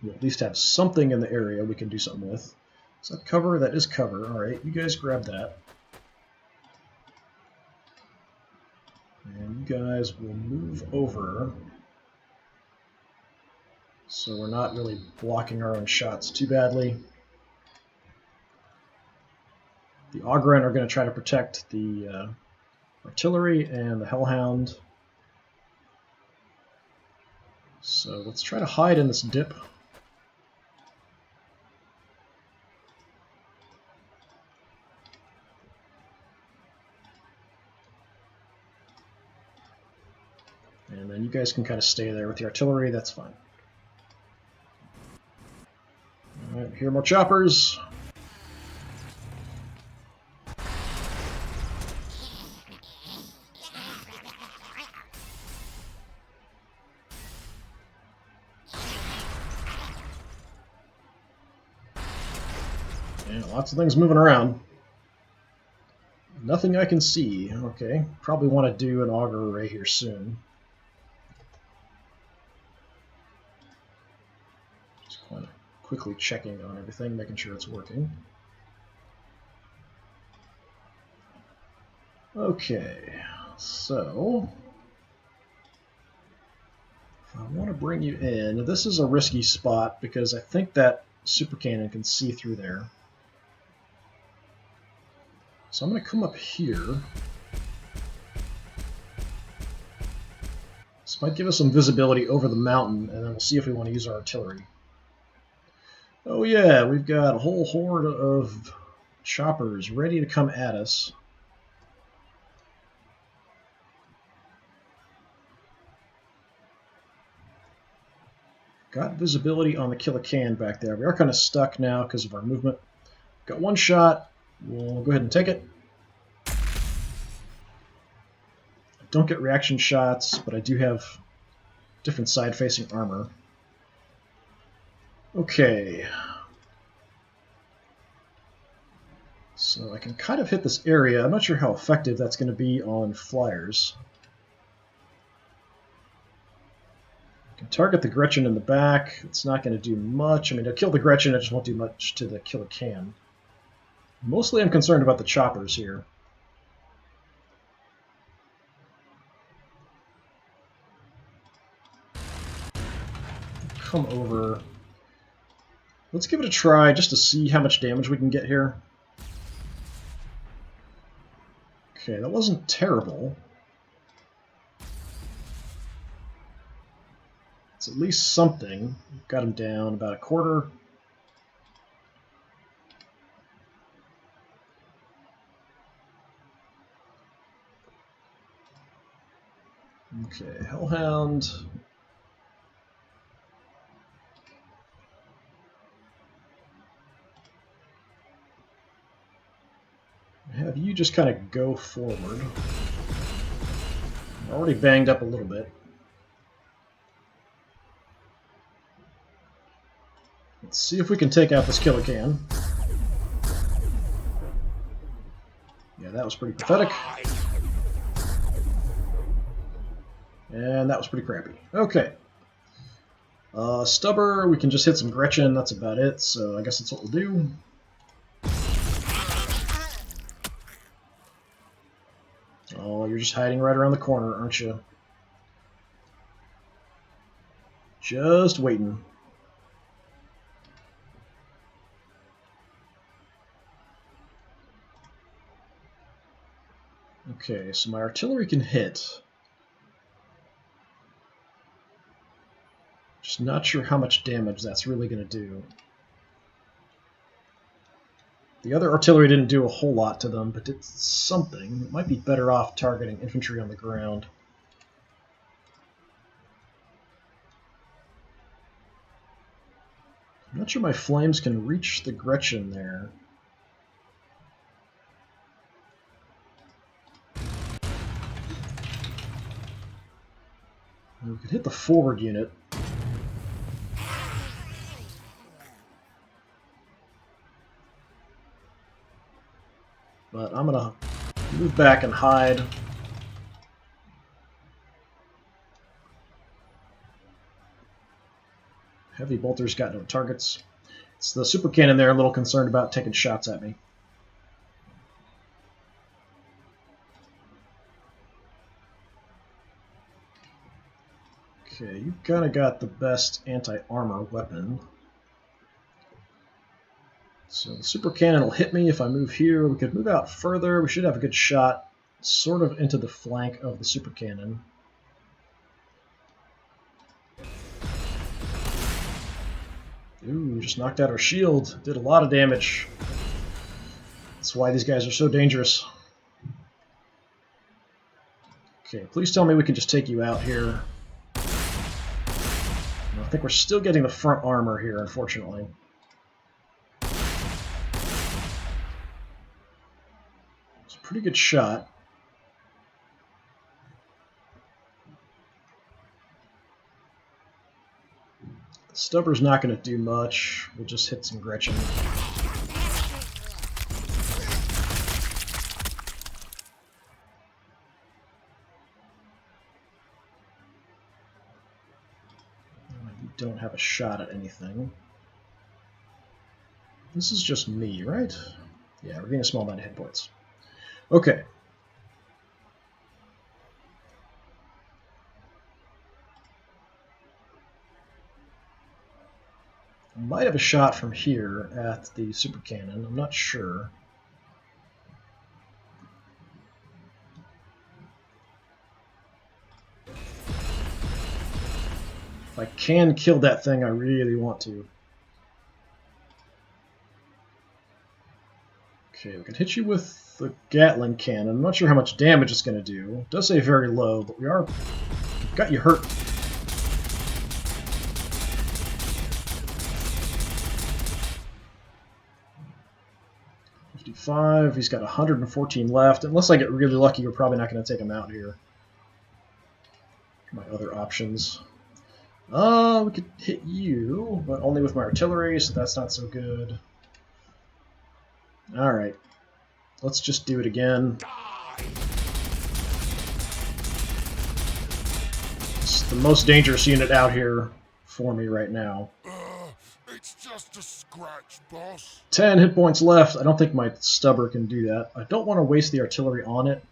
We'll at least have something in the area we can do something with. Is that cover? That is cover. Alright, you guys grab that. And you guys will move over so we're not really blocking our own shots too badly. The Augurin are going to try to protect the artillery and the Hellhound. So let's try to hide in this dip. And then you guys can kind of stay there with the artillery, that's fine. Alright, here are more choppers. And lots of things moving around. Nothing I can see. Okay, probably want to do an auger array here soon. Just kind of quickly checking on everything, making sure it's working. Okay, so if I want to bring you in, this is a risky spot because I think that super cannon can see through there. So I'm going to come up here. This might give us some visibility over the mountain, and then we'll see if we want to use our artillery. Oh yeah, we've got a whole horde of choppers ready to come at us. Got visibility on the Killacan back there. We are kind of stuck now because of our movement. Got one shot. We'll go ahead and take it. I don't get reaction shots, but I do have different side-facing armor. Okay. So I can kind of hit this area. I'm not sure how effective that's going to be on flyers. I can target the Gretchen in the back. It's not going to do much. I mean, it'll kill the Gretchen, it just won't do much to the Killacan. Mostly I'm concerned about the choppers here. Come over. Let's give it a try just to see how much damage we can get here. Okay, that wasn't terrible. It's at least something. Got him down about a quarter. Okay, Hellhound. Have you just kind of go forward. Already banged up a little bit. Let's see if we can take out this Killacan. Yeah, that was pretty pathetic. And that was pretty crappy. Okay. Stubber, we can just hit some Gretchen, that's about it, so I guess that's what we'll do. Oh, you're just hiding right around the corner, aren't you? Just waiting. Okay, so my artillery can hit. Just not sure how much damage that's really going to do. The other artillery didn't do a whole lot to them, but did something. It might be better off targeting infantry on the ground. I'm not sure my flames can reach the Gretchen there. We could hit the forward unit. But I'm going to move back and hide. Heavy bolters got no targets. It's the super cannon there, a little concerned about taking shots at me. Okay, you've kind of got the best anti-armor weapon. So the super cannon will hit me if I move here. We could move out further. We should have a good shot sort of into the flank of the super cannon. Ooh, just knocked out our shield. Did a lot of damage. That's why these guys are so dangerous. Okay, please tell me we can just take you out here. I think we're still getting the front armor here, unfortunately. It's a pretty good shot. The stubber's not going to do much. We'll just hit some Gretchen. Don't have a shot at anything. This is just me, right? Yeah, we're getting a small amount of hit points. Okay. I might have a shot from here at the super cannon. I'm not sure. If I can kill that thing, I really want to. Okay, we can hit you with the Gatling cannon. I'm not sure how much damage it's going to do. It does say very low, but we've got you hurt. He's got 114 left. Unless I get really lucky, we're probably not going to take him out here. My other options. We could hit you, but only with my artillery, so that's not so good. Alright. Let's just do it again. It's the most dangerous unit out here for me right now. It's just a scratch, boss. 10 hit points left. I don't think my stubber can do that. I don't want to waste the artillery on it.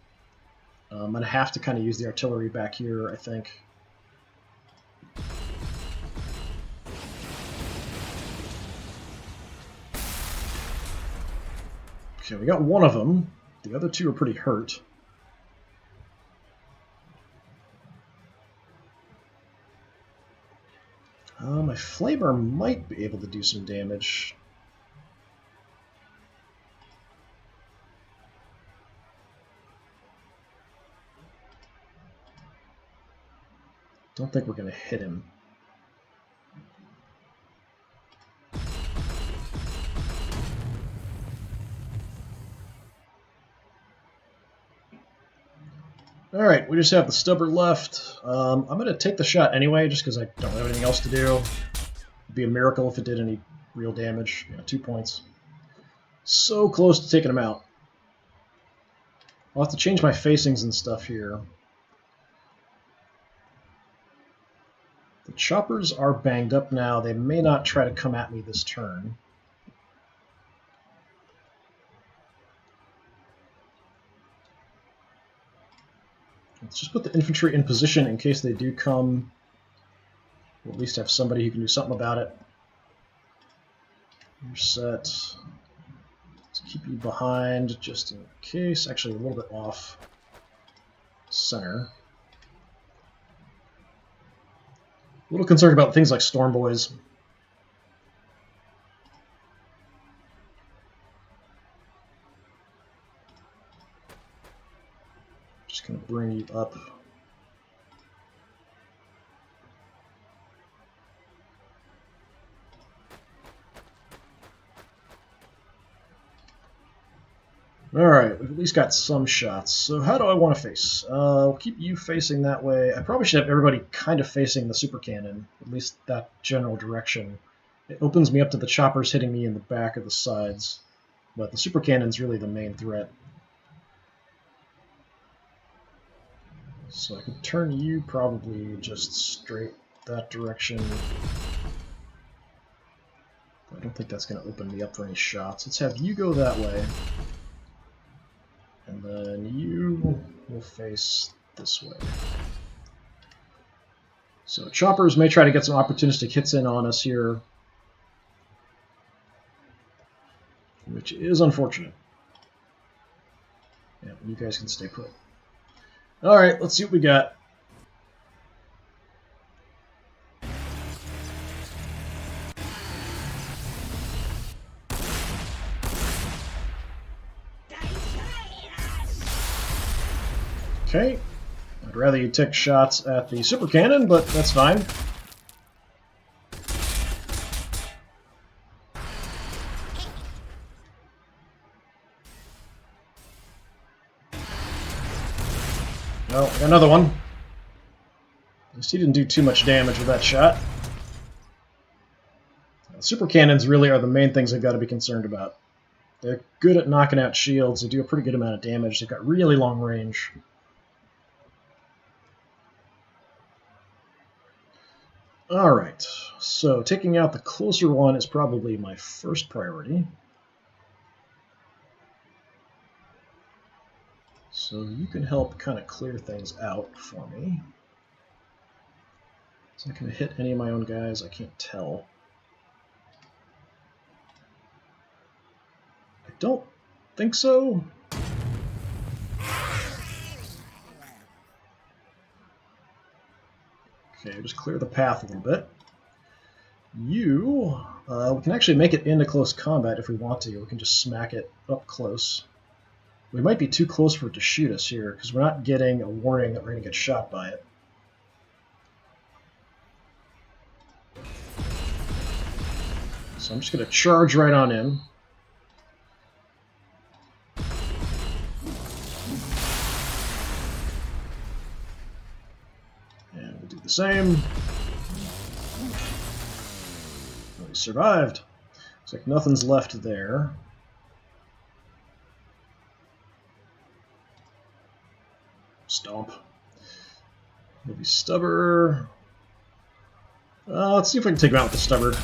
I'm going to have to kind of use the artillery back here, I think. Okay, we got one of them. The other two are pretty hurt. My flamer might be able to do some damage. Don't think we're going to hit him. Alright, we just have the stubber left. I'm going to take the shot anyway, just because I don't have anything else to do. It'd be a miracle if it did any real damage. Yeah, 2 points. So close to taking him out. I'll have to change my facings and stuff here. The choppers are banged up now. They may not try to come at me this turn. Let's just put the infantry in position in case they do come. We'll at least have somebody who can do something about it. You're set. Let's keep you behind just in case. Actually, a little bit off center. A little concerned about things like Storm Boys. Just going to bring you up. Alright, we've at least got some shots. So how do I want to face? I'll keep you facing that way. I probably should have everybody kind of facing the super cannon, at least that general direction. It opens me up to the choppers hitting me in the back of the sides. But the super cannon's really the main threat. So I can turn you probably just straight that direction. I don't think that's going to open me up for any shots. Let's have you go that way. And then you will face this way. So choppers may try to get some opportunistic hits in on us here, which is unfortunate. Yeah, you guys can stay put. Alright, let's see what we got. Okay, I'd rather you take shots at the super cannon, but that's fine. Oh, another one. At least he didn't do too much damage with that shot. Super cannons really are the main things I've got to be concerned about. They're good at knocking out shields. They do a pretty good amount of damage. They've got really long range. Alright, so taking out the closer one is probably my first priority. So you can help kind of clear things out for me. Is that going to hit any of my own guys? I can't tell. I don't think so. Okay, just clear the path a little bit. You, we can actually make it into close combat if we want to. We can just smack it up close. We might be too close for it to shoot us here, because we're not getting a warning that we're going to get shot by it. So I'm just going to charge right on in. And we'll do the same. Oh, he survived. Looks like nothing's left there. Stomp. Maybe stubber. Let's see if I can take him out with the stubber.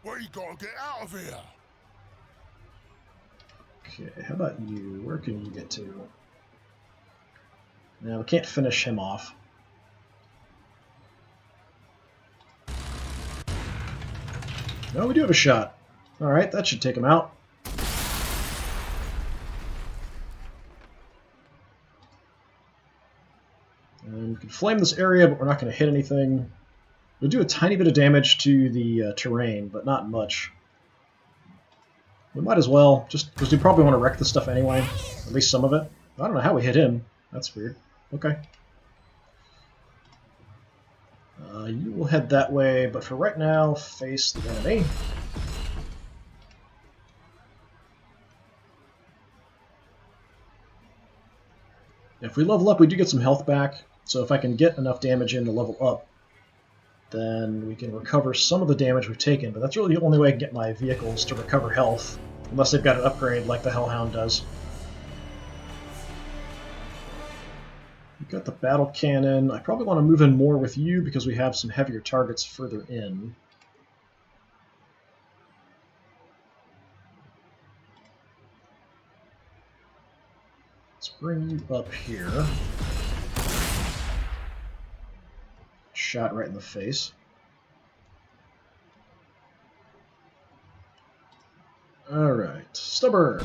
We gotta get out of here. Okay, how about you? Where can you get to? Now we can't finish him off. No, we do have a shot. Alright, that should take him out. And we can flame this area, but we're not going to hit anything. We'll do a tiny bit of damage to the terrain, but not much. We might as well, just because we probably want to wreck this stuff anyway. At least some of it. I don't know how we hit him. That's weird. Okay. You will head that way, but for right now, face the enemy. If we level up, we do get some health back. So if I can get enough damage in to level up, then we can recover some of the damage we've taken. But that's really the only way I can get my vehicles to recover health, unless they've got an upgrade like the Hellhound does. We've got the battle cannon. I probably want to move in more with you because we have some heavier targets further in. Let's bring you up here. Shot right in the face. Alright, stubber.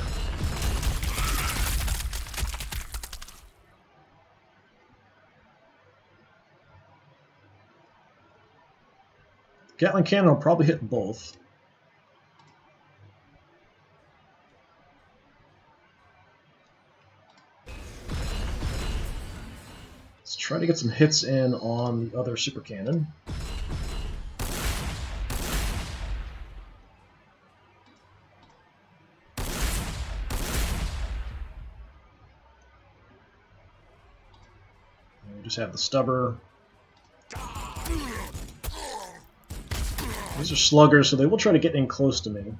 Gatling cannon will probably hit both. Let's try to get some hits in on the other super cannon. just have the stubber. These are sluggers, so they will try to get in close to me.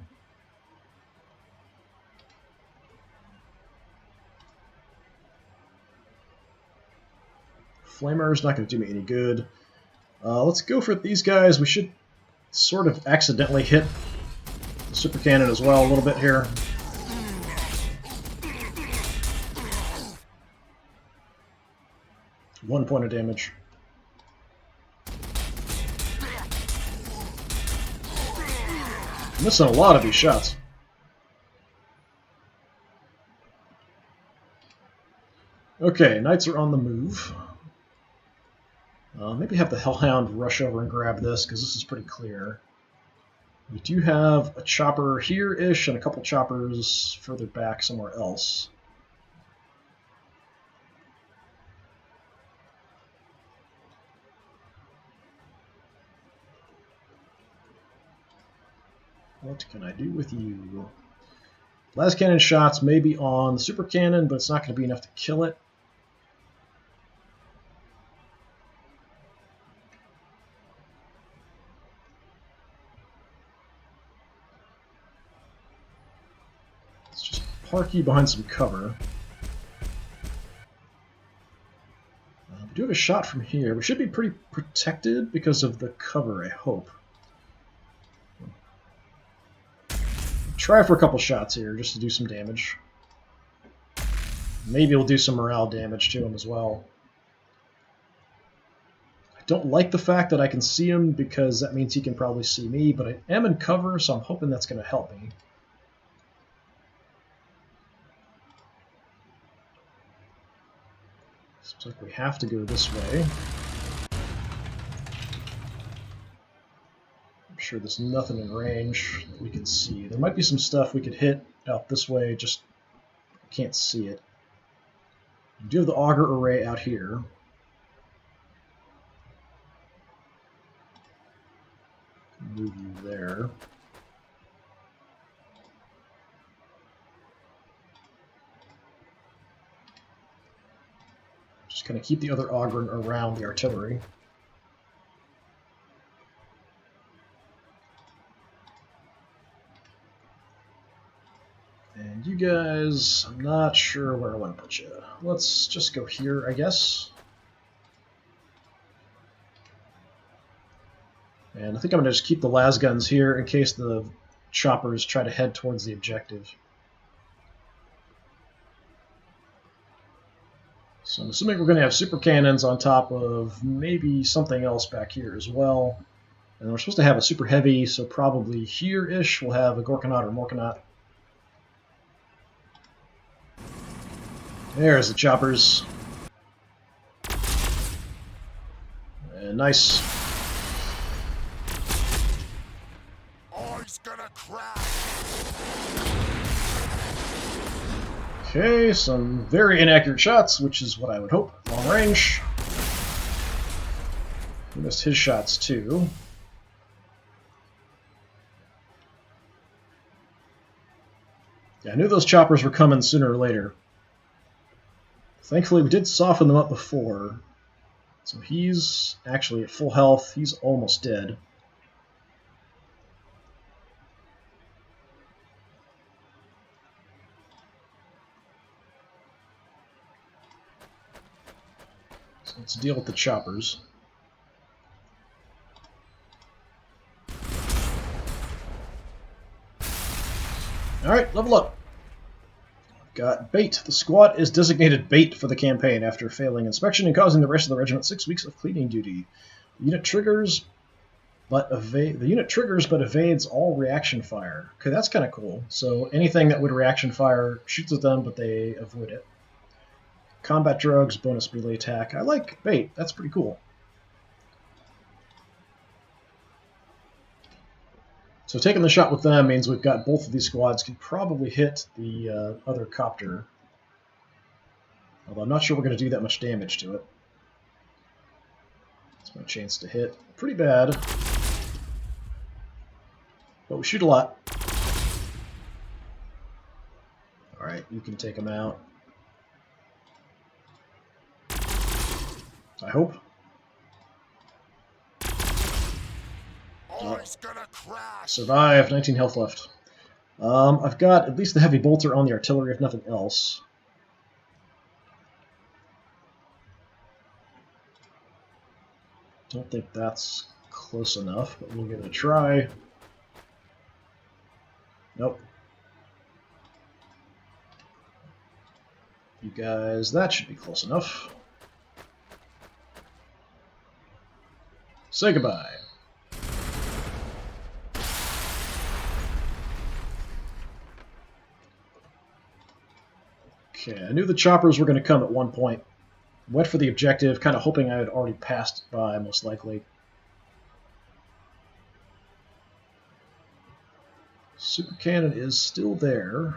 Flamer's not going to do me any good. Let's go for these guys. We should sort of accidentally hit the super cannon as well a little bit here. One point of damage. I'm missing a lot of these shots. Okay, knights are on the move. Maybe have the Hellhound rush over and grab this, because this is pretty clear. We do have a chopper here-ish and a couple choppers further back somewhere else. What can I do with you? Las cannon shots may be on the super cannon, but it's not going to be enough to kill it. Let's just park you behind some cover. We do have a shot from here. We should be pretty protected because of the cover, I hope. Try for a couple shots here just to do some damage. Maybe we'll do some morale damage to him as well. I don't like the fact that I can see him because that means he can probably see me, but I am in cover, so I'm hoping that's going to help me. Seems like we have to go this way. I'm sure there's nothing in range that we can see. There might be some stuff we could hit out this way, just can't see it. We do have the auger array out here. Move you there. Just kind of keep the other auger around the artillery. And you guys, I'm not sure where I want to put you. Let's just go here, I guess. And I think I'm going to just keep the las guns here in case the choppers try to head towards the objective. So I'm assuming we're going to have super cannons on top of maybe something else back here as well. And we're supposed to have a super heavy, so probably here-ish we'll have a Gorkanaut or Morkanaut. There's the choppers. And nice. Oh, he's gonna crash. Okay, some very inaccurate shots, which is what I would hope. Long range. He missed his shots too. Yeah, I knew those choppers were coming sooner or later. Thankfully, we did soften them up before. So he's actually at full health. He's almost dead. So let's deal with the choppers. Alright, level up. Got bait. The squad is designated bait for the campaign after failing inspection and causing the rest of the regiment 6 weeks of cleaning duty. The unit triggers but evades all reaction fire. Okay, that's kind of cool. So anything that would reaction fire shoots at them, but they avoid it. Combat drugs, bonus melee attack. I like bait. That's pretty cool. So taking the shot with them means we've got both of these squads can probably hit the other copter. Although I'm not sure we're going to do that much damage to it. That's my chance to hit. Pretty bad. But we shoot a lot. Alright, you can take them out. I hope. Oh, he's gonna crash. Survive. 19 health left. I've got at least the heavy bolter on the artillery, if nothing else. Don't think that's close enough, but we'll give it a try. Nope. You guys, that should be close enough. Say goodbye. Okay, I knew the choppers were going to come at one point. Went for the objective, kind of hoping I had already passed it by, most likely. Super cannon is still there.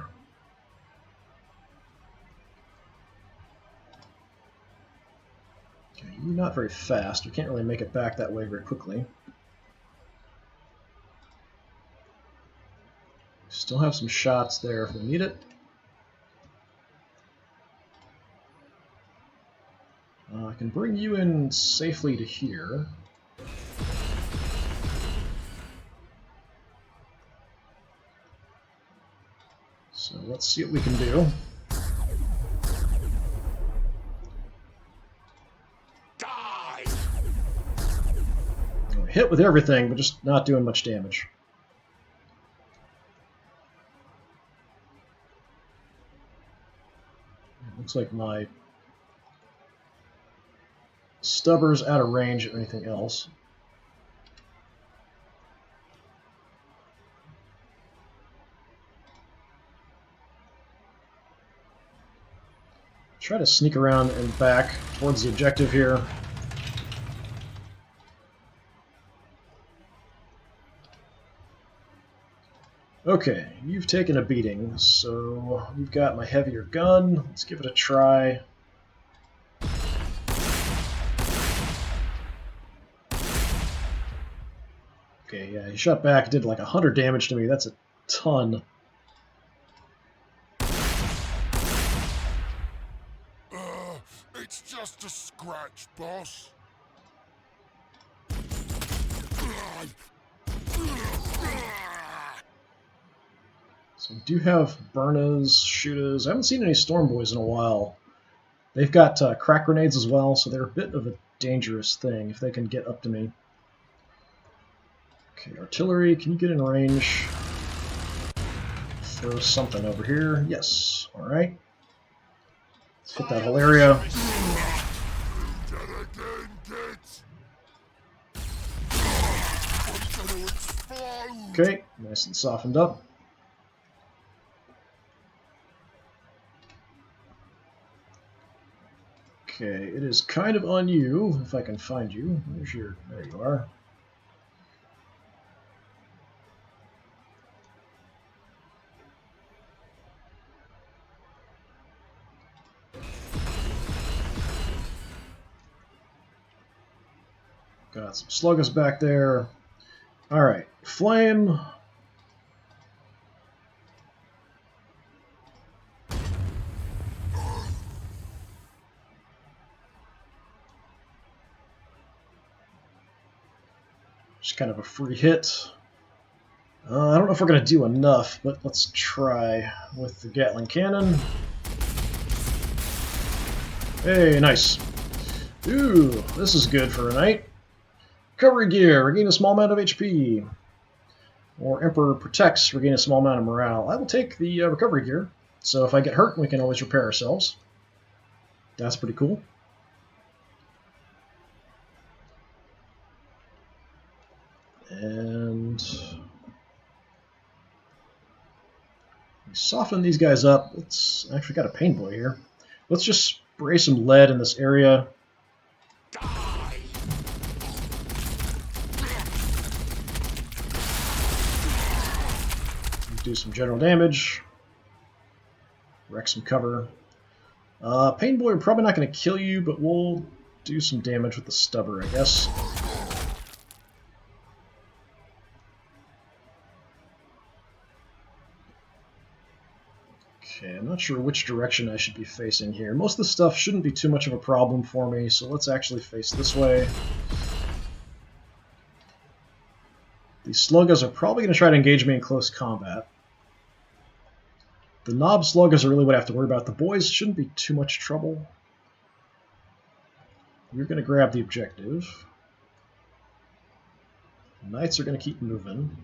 Okay, you're not very fast. We can't really make it back that way very quickly. Still have some shots there if we need it. I can bring you in safely to here. So let's see what we can do. Die! We're hit with everything, but just not doing much damage. It looks like my stubber's out of range of anything else. Try to sneak around and back towards the objective here. Okay, you've taken a beating, so you've got my heavier gun. Let's give it a try. Okay, yeah, he shot back, did like 100 damage to me. That's a ton. It's just a scratch, boss. So we do have Burners, Shooters. I haven't seen any Storm Boys in a while. They've got crack grenades as well, so they're a bit of a dangerous thing if they can get up to me. Okay, artillery, can you get in range? Throw something over here. Yes. Alright. Let's hit that whole area. Okay, nice and softened up. Okay, it is kind of on you, if I can find you. There's your, there you are. Got some sluggers back there. Alright, flame. Just kind of a free hit. I don't know if we're going to do enough, but let's try with the Gatling cannon. Hey, nice. Ooh, this is good for a night. Recovery gear, regain a small amount of HP. Or Emperor protects, regain a small amount of morale. I will take the recovery gear, so if I get hurt, we can always repair ourselves. That's pretty cool. And we soften these guys up. Let's actually got a pain boy here. Let's just spray some lead in this area. Do some general damage. Wreck some cover. Pain boy, we're probably not going to kill you, but we'll do some damage with the stubber, I guess. Okay, I'm I'm not sure which direction I should be facing here. Most of the stuff shouldn't be too much of a problem for me, so let's actually face this way. These sluggas are probably going to try to engage me in close combat. The knob sluggas are really what I have to worry about. The boys shouldn't be too much trouble. We're going to grab the objective. The knights are going to keep moving.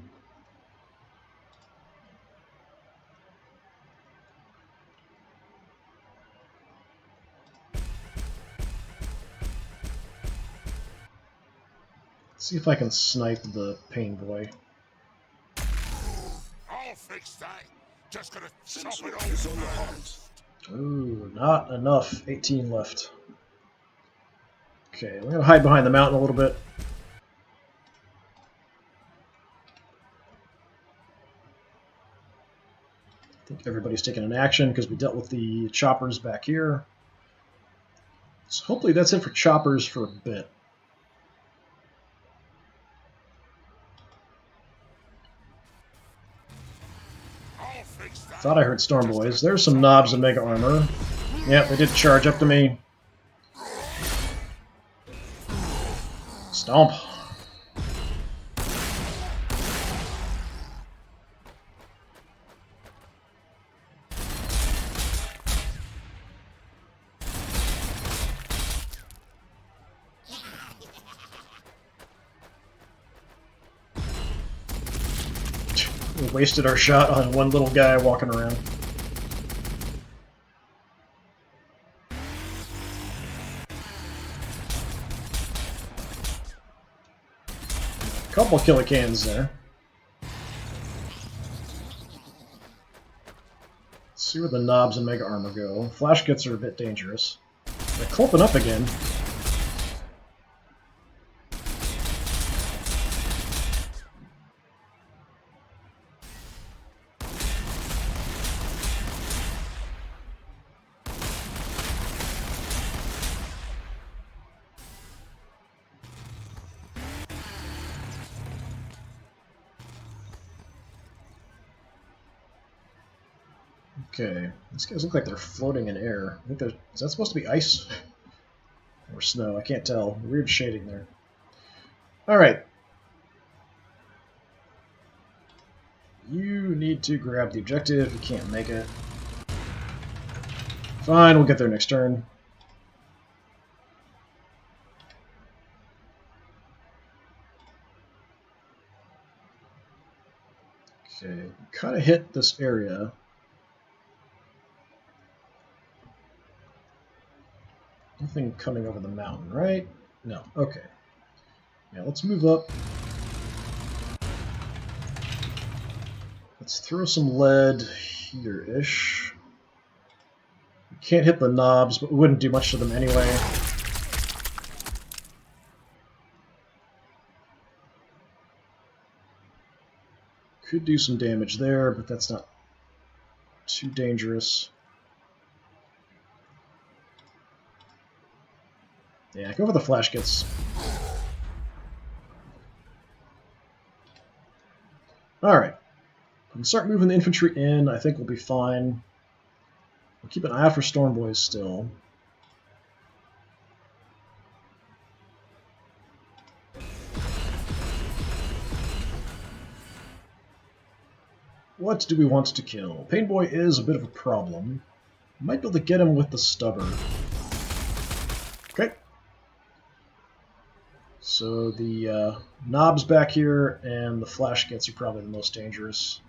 Let's see if I can snipe the pain boy. I'll fix that. Just gonna chop it off. Ooh, not enough. 18 left. Okay, we're going to hide behind the mountain a little bit. I think everybody's taking an action because we dealt with the choppers back here. So hopefully that's it for choppers for a bit. Thought I heard Storm Boys. There's some knobs and mega armor. Yep, they did charge up to me. Stomp. We wasted our shot on one little guy walking around. Couple killer cans there. Let's see where the knobs and mega armor go. Flash kits are a bit dangerous. They're clumping up again. Okay, these guys look like they're floating in air. I think they're, is that supposed to be ice? Or snow? I can't tell. Weird shading there. Alright. You need to grab the objective. You can't make it. Fine, we'll get there next turn. Okay, kind of hit this area. Nothing coming over the mountain, right? No. Okay. Yeah, let's move up. Let's throw some lead here-ish. We can't hit the knobs, but we wouldn't do much to them anyway. Could do some damage there, but that's not too dangerous. Yeah, go for the flash kits. Alright. We can start moving the infantry in. I think we'll be fine. We'll keep an eye out for Storm Boys still. What do we want to kill? Pain Boy is a bit of a problem. Might be able to get him with the stubber. Okay. So the knobs back here and the flash kits are probably the most dangerous.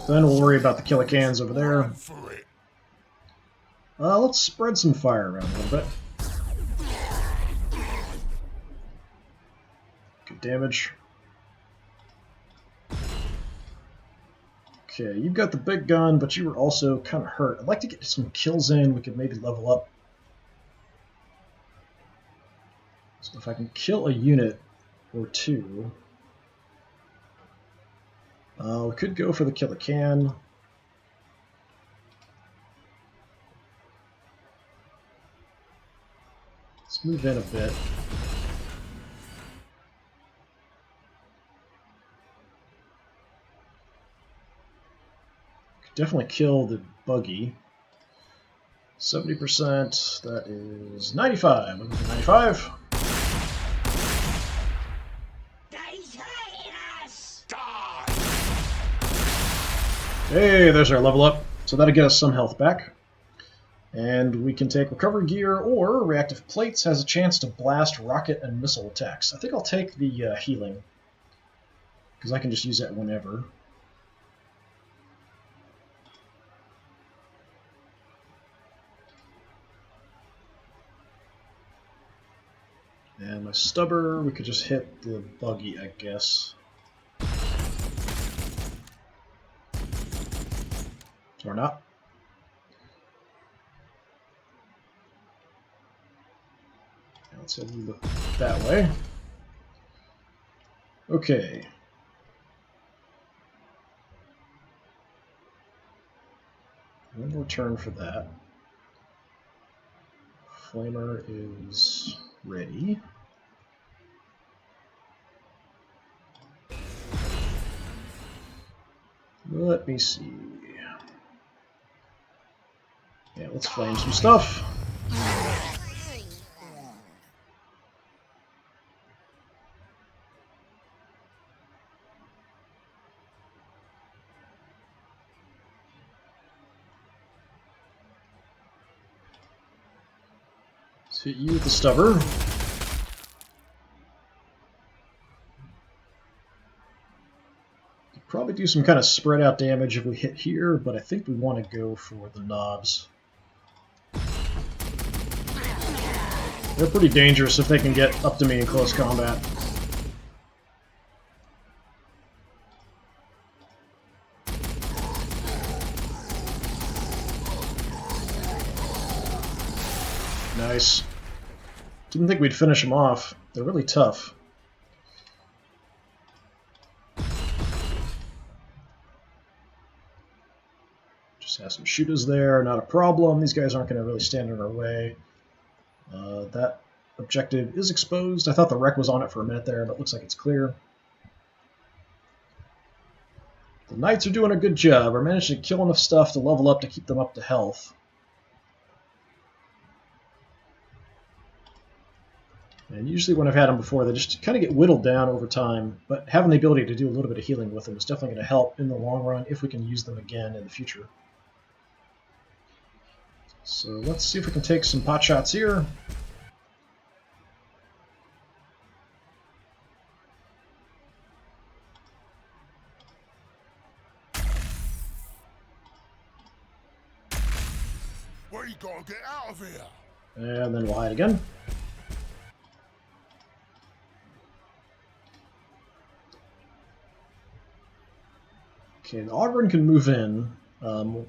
Then we'll worry about the killer cans over there. Let's spread some fire around a little bit. Good damage. Okay, you've got the big gun, but you were also kind of hurt. I'd like to get some kills in. We could maybe level up. So if I can kill a unit or two... we could go for the kill a can. Let's move in a bit. definitely kill the buggy. 70%, that is 95. Looking for 95. Hey, there's our level up. So that'll get us some health back. And we can take recovery gear, or reactive plates has a chance to blast rocket and missile attacks. I think I'll take the healing, because I can just use that whenever. And my stubber, we could just hit the buggy, I guess. Or not. Let's look that way. Okay. One more turn for that. Flamer is ready. Let me see. Yeah, let's flame some stuff. Let's hit you with the stubber. Probably do some kind of spread out damage if we hit here, but I think we want to go for the knobs. They're pretty dangerous if they can get up to me in close combat. Nice. Didn't think we'd finish them off. They're really tough. Just have some shooters there, not a problem. These guys aren't going to really stand in our way. That objective is exposed. I thought the wreck was on it for a minute there, but it looks like it's clear. The Knights are doing a good job. We're managing to kill enough stuff to level up to keep them up to health. And usually when I've had them before, they just kind of get whittled down over time, but having the ability to do a little bit of healing with them is definitely going to help in the long run if we can use them again in the future. So let's see if we can take some pot shots here. Where you gotta get out of here? And then we'll hide again. Okay, the Augurin can move in. We'll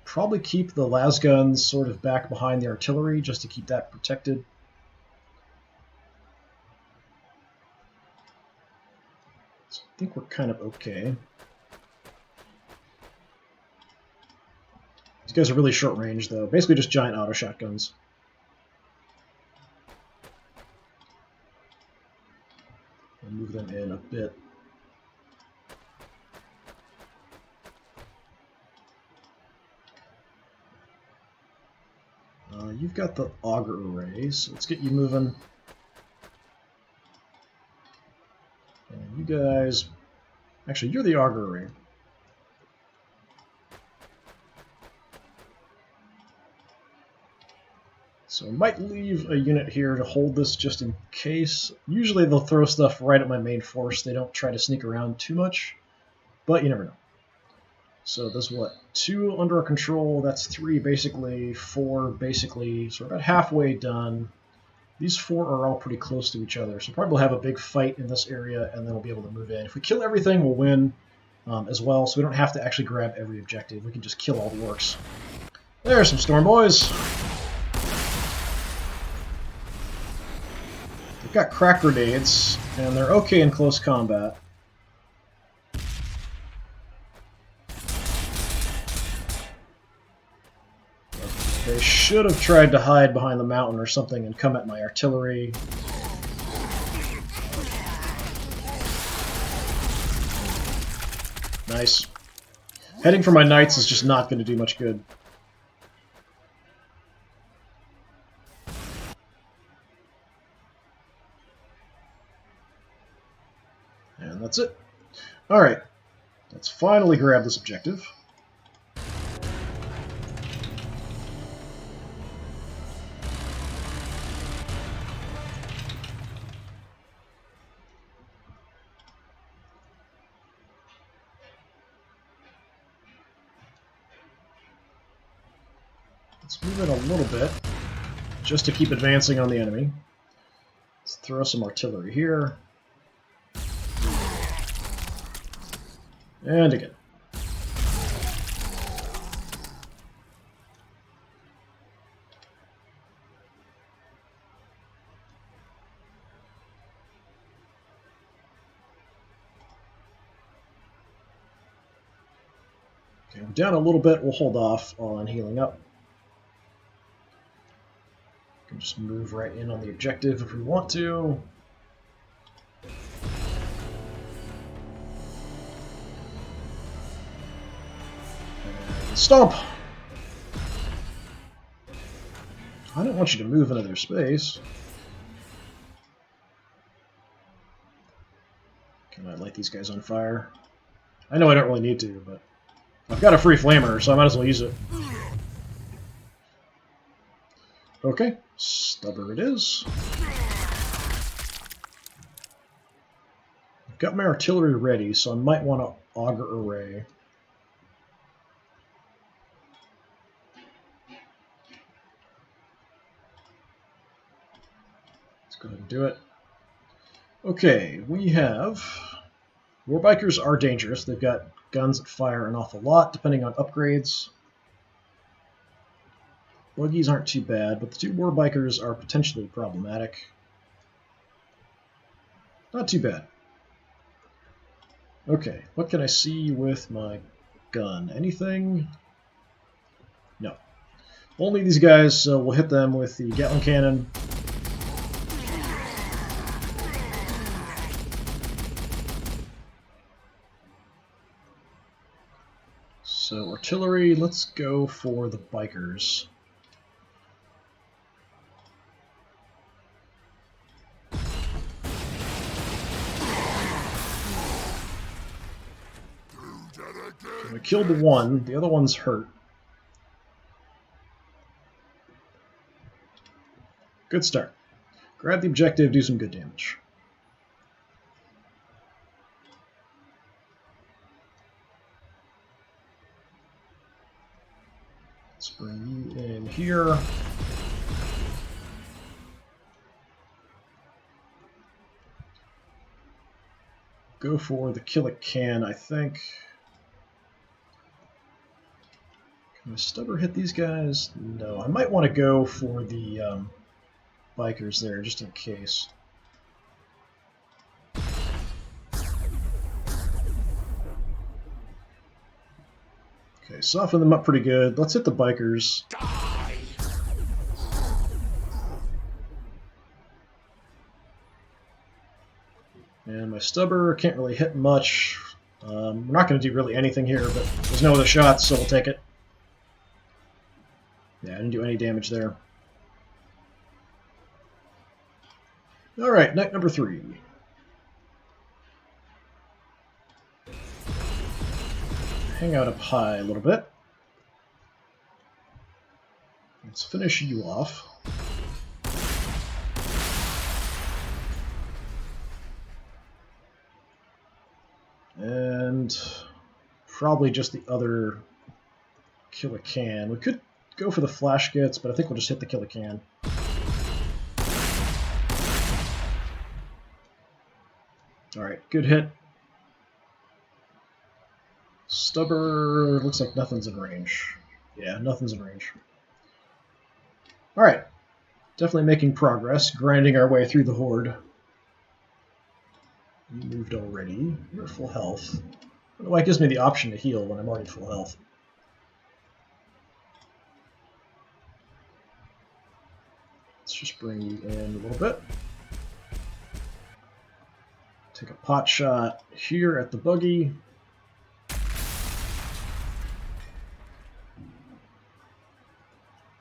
probably keep the las guns sort of back behind the artillery just to keep that protected. So I think we're kind of okay. These guys are really short range, though. Basically just giant auto shotguns. We'll move them in a bit. You've got the auger arrays, so let's get you moving. And you guys... Actually, you're the auger array. So I might leave a unit here to hold this just in case. Usually they'll throw stuff right at my main force. They don't try to sneak around too much, but you never know. So there's what, 2 under our control, that's 3 basically, 4 basically, so we're about halfway done. These 4 are all pretty close to each other, so probably we'll have a big fight in this area and then we'll be able to move in. If we kill everything, we'll win as well, so we don't have to actually grab every objective. We can just kill all the orcs. There's some Storm Boys. They've got crack grenades, and they're okay in close combat. They should have tried to hide behind the mountain or something and come at my artillery. Nice. Heading for my knights is just not going to do much good. And that's it. Alright, let's finally grab this objective. Let's move it a little bit, just to keep advancing on the enemy. Let's throw some artillery here. And again. Okay, we're down a little bit. We'll hold off on healing up. We can just move right in on the objective if we want to. And stomp! I don't want you to move into their space. Can I light these guys on fire? I know I don't really need to, but I've got a free flamer, so I might as well use it. Okay, stubber it is. I've got my artillery ready, so I might want to auger array. Let's go ahead and do it. Okay, we have... Warbikers are dangerous. They've got guns that fire an awful lot, depending on upgrades. Buggies aren't too bad, but the two Warbikers are potentially problematic. Not too bad. Okay, what can I see with my gun? Anything? No. Only these guys, so we'll hit them with the Gatling cannon. So artillery, let's go for the bikers. Okay, we killed the one, the other one's hurt. Good start. Grab the objective, do some good damage. Let's bring you in here. Go for the kill it can, I think. Can my stubber hit these guys? No, I might want to go for the bikers there, just in case. Okay, soften them up pretty good. Let's hit the bikers. And my stubber can't really hit much. We're not going to do really anything here, but there's no other shots, so we'll take it. Yeah, I didn't do any damage there. Alright, knight number 3. Hang out up high a little bit. Let's finish you off. And probably just the other kill a can. We could go for the flash gets, but I think we'll just hit the kill a can. Alright, good hit. Stubber, looks like nothing's in range. Yeah, nothing's in range. Alright, definitely making progress, grinding our way through the horde. You moved already. You're at full health. I don't know why it gives me the option to heal when I'm already full health. Let's just bring you in a little bit. Take a pot shot here at the buggy.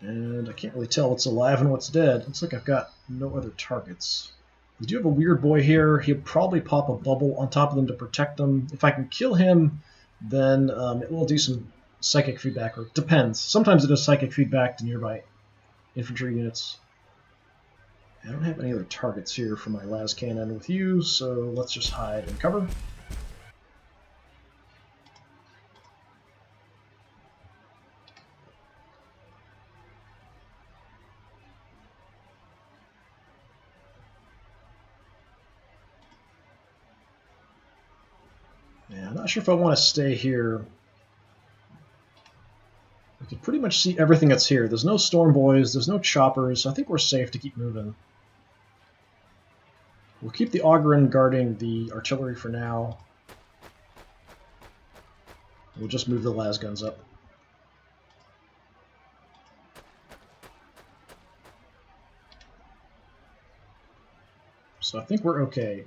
And I can't really tell what's alive and what's dead. Looks like I've got no other targets. We do have a weird boy here. He'll probably pop a bubble on top of them to protect them. If I can kill him, then it will do some psychic feedback, or it depends. Sometimes it does psychic feedback to nearby infantry units. I don't have any other targets here for my las cannon with you, so let's just hide and cover. Yeah, I'm not sure if I want to stay here. We can pretty much see everything that's here. There's no storm boys, there's no choppers, so I think we're safe to keep moving. We'll keep the Augurin guarding the artillery for now. We'll just move the las guns up. So I think we're okay.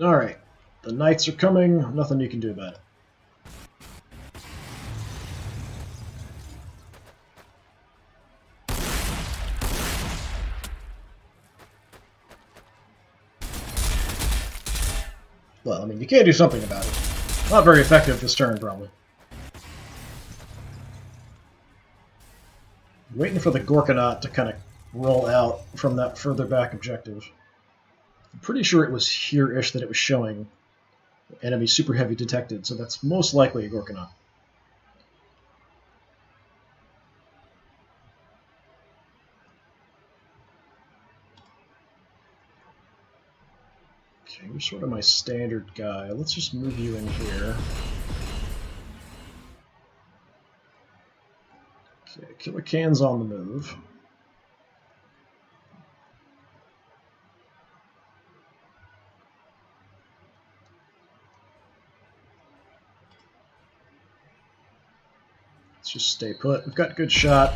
Alright, the knights are coming, nothing you can do about it. Well, I mean, you can't do something about it. Not very effective this turn, probably. Waiting for the Gorkanaut to kind of roll out from that further back objective. I'm pretty sure it was here-ish that it was showing enemy super heavy detected, so that's most likely a Gorkanaut. Okay, you're sort of my standard guy. Let's just move you in here. Okay, Killer Can's on the move. Let's just stay put. We've got good shot.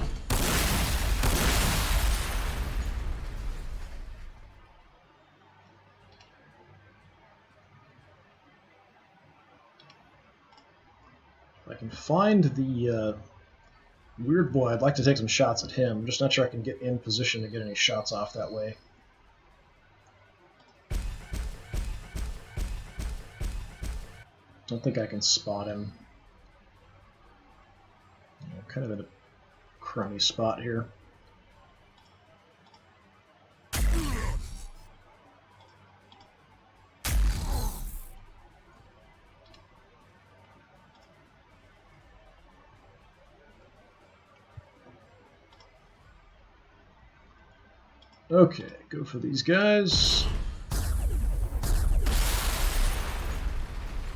If I can find the weird boy, I'd like to take some shots at him. I'm just not sure I can get in position to get any shots off that way. Don't think I can spot him. Kind of in a crummy spot here. Okay, go for these guys.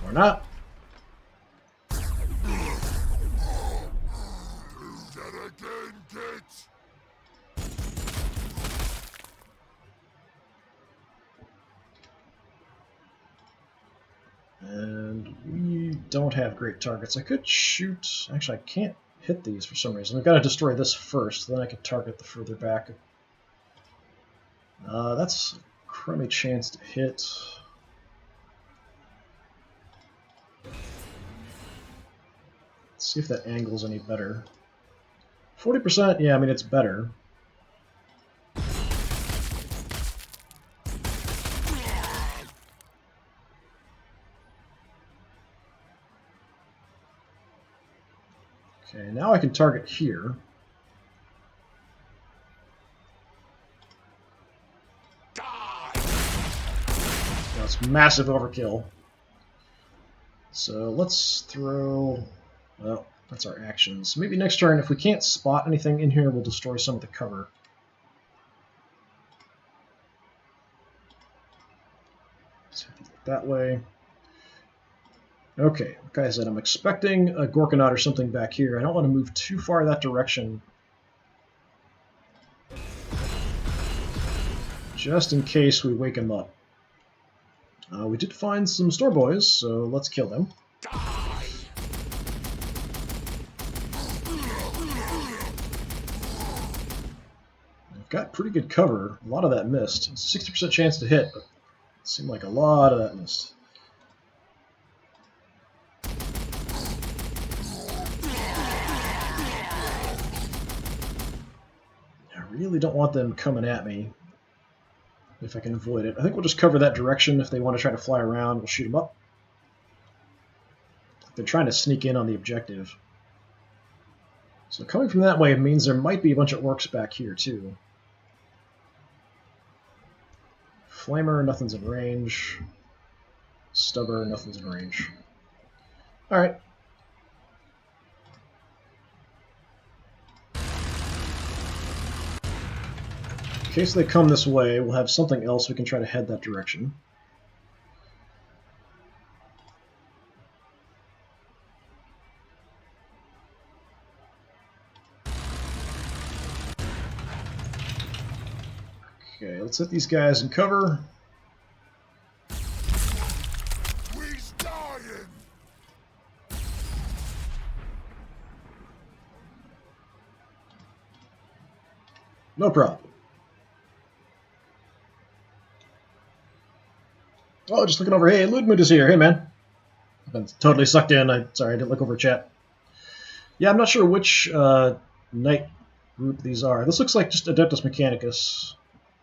Or not. And we don't have great targets. I could shoot... Actually, I can't hit these for some reason. I've got to destroy this first, then I can target the further back. That's a crummy chance to hit. Let's see if that angle's any better. 40%, yeah, I mean, it's better. Okay, now I can target here. That's massive overkill. So let's throw... Well, that's our actions. Maybe next turn, if we can't spot anything in here, we'll destroy some of the cover. So that way. Okay, like I said, I'm expecting a Gorkanaut or something back here. I don't want to move too far that direction. Just in case we wake him up. We did find some store boys, so let's kill them. got pretty good cover. A lot of that missed. It's a 60% chance to hit, but it seemed like a lot of that missed. I really don't want them coming at me if I can avoid it. I think we'll just cover that direction. If they want to try to fly around, we'll shoot them up. They're trying to sneak in on the objective. So coming from that way means there might be a bunch of orcs back here, too. Flamer, nothing's in range. Stubber, nothing's in range. Alright. In case they come this way, we'll have something else we can try to head that direction. Okay, let's hit these guys in cover. He's dying. No problem. Oh, just looking over. Hey, Ludmud is here. Hey, man. I've been totally sucked in. Sorry, I didn't look over chat. Yeah, I'm not sure which knight group these are. This looks like just Adeptus Mechanicus.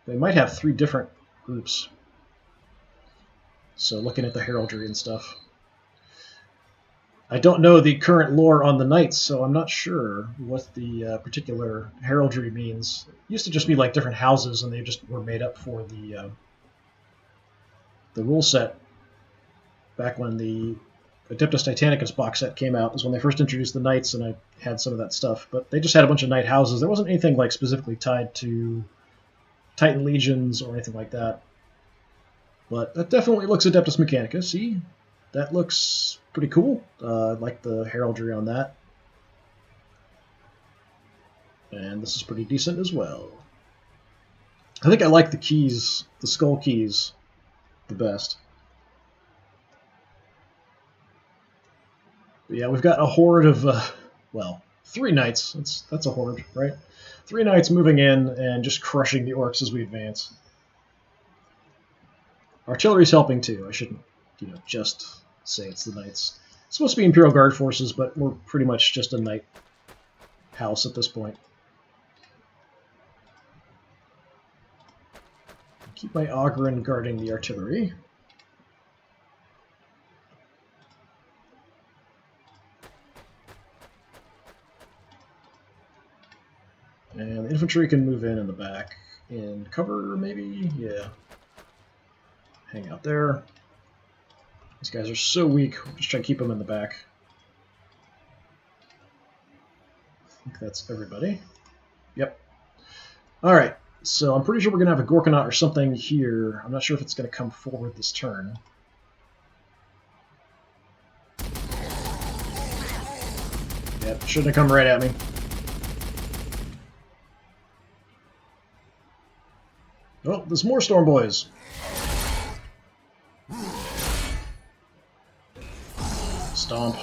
They might have 3 different groups. So looking at the heraldry and stuff. I don't know the current lore on the knights, so I'm not sure what the particular heraldry means. It used to just be like different houses, and they just were made up for the rule set. Back when the Adeptus Titanicus box set came out is when they first introduced the knights, and I had some of that stuff. But they just had a bunch of knight houses. There wasn't anything like specifically tied to Titan Legions or anything like that. But that definitely looks Adeptus Mechanicus. See? That looks pretty cool. I like the heraldry on that. And this is pretty decent as well. I think I like the keys, the skull keys, the best. But yeah, we've got a horde of, well, 3 knights. That's a horde, right? 3 knights moving in and just crushing the orcs as we advance. Artillery's helping too. I shouldn't, just say it's the knights. It's supposed to be Imperial Guard forces, but we're pretty much just a knight house at this point. Keep my Ogren guarding the artillery. And the infantry can move in the back. In cover, maybe? Yeah. Hang out there. These guys are so weak. We'll just try to keep them in the back. I think that's everybody. Yep. Alright, so I'm pretty sure we're going to have a Gorkanaut or something here. I'm not sure if it's going to come forward this turn. Yep, shouldn't have come right at me. Oh, there's more Storm Boys. Stomp.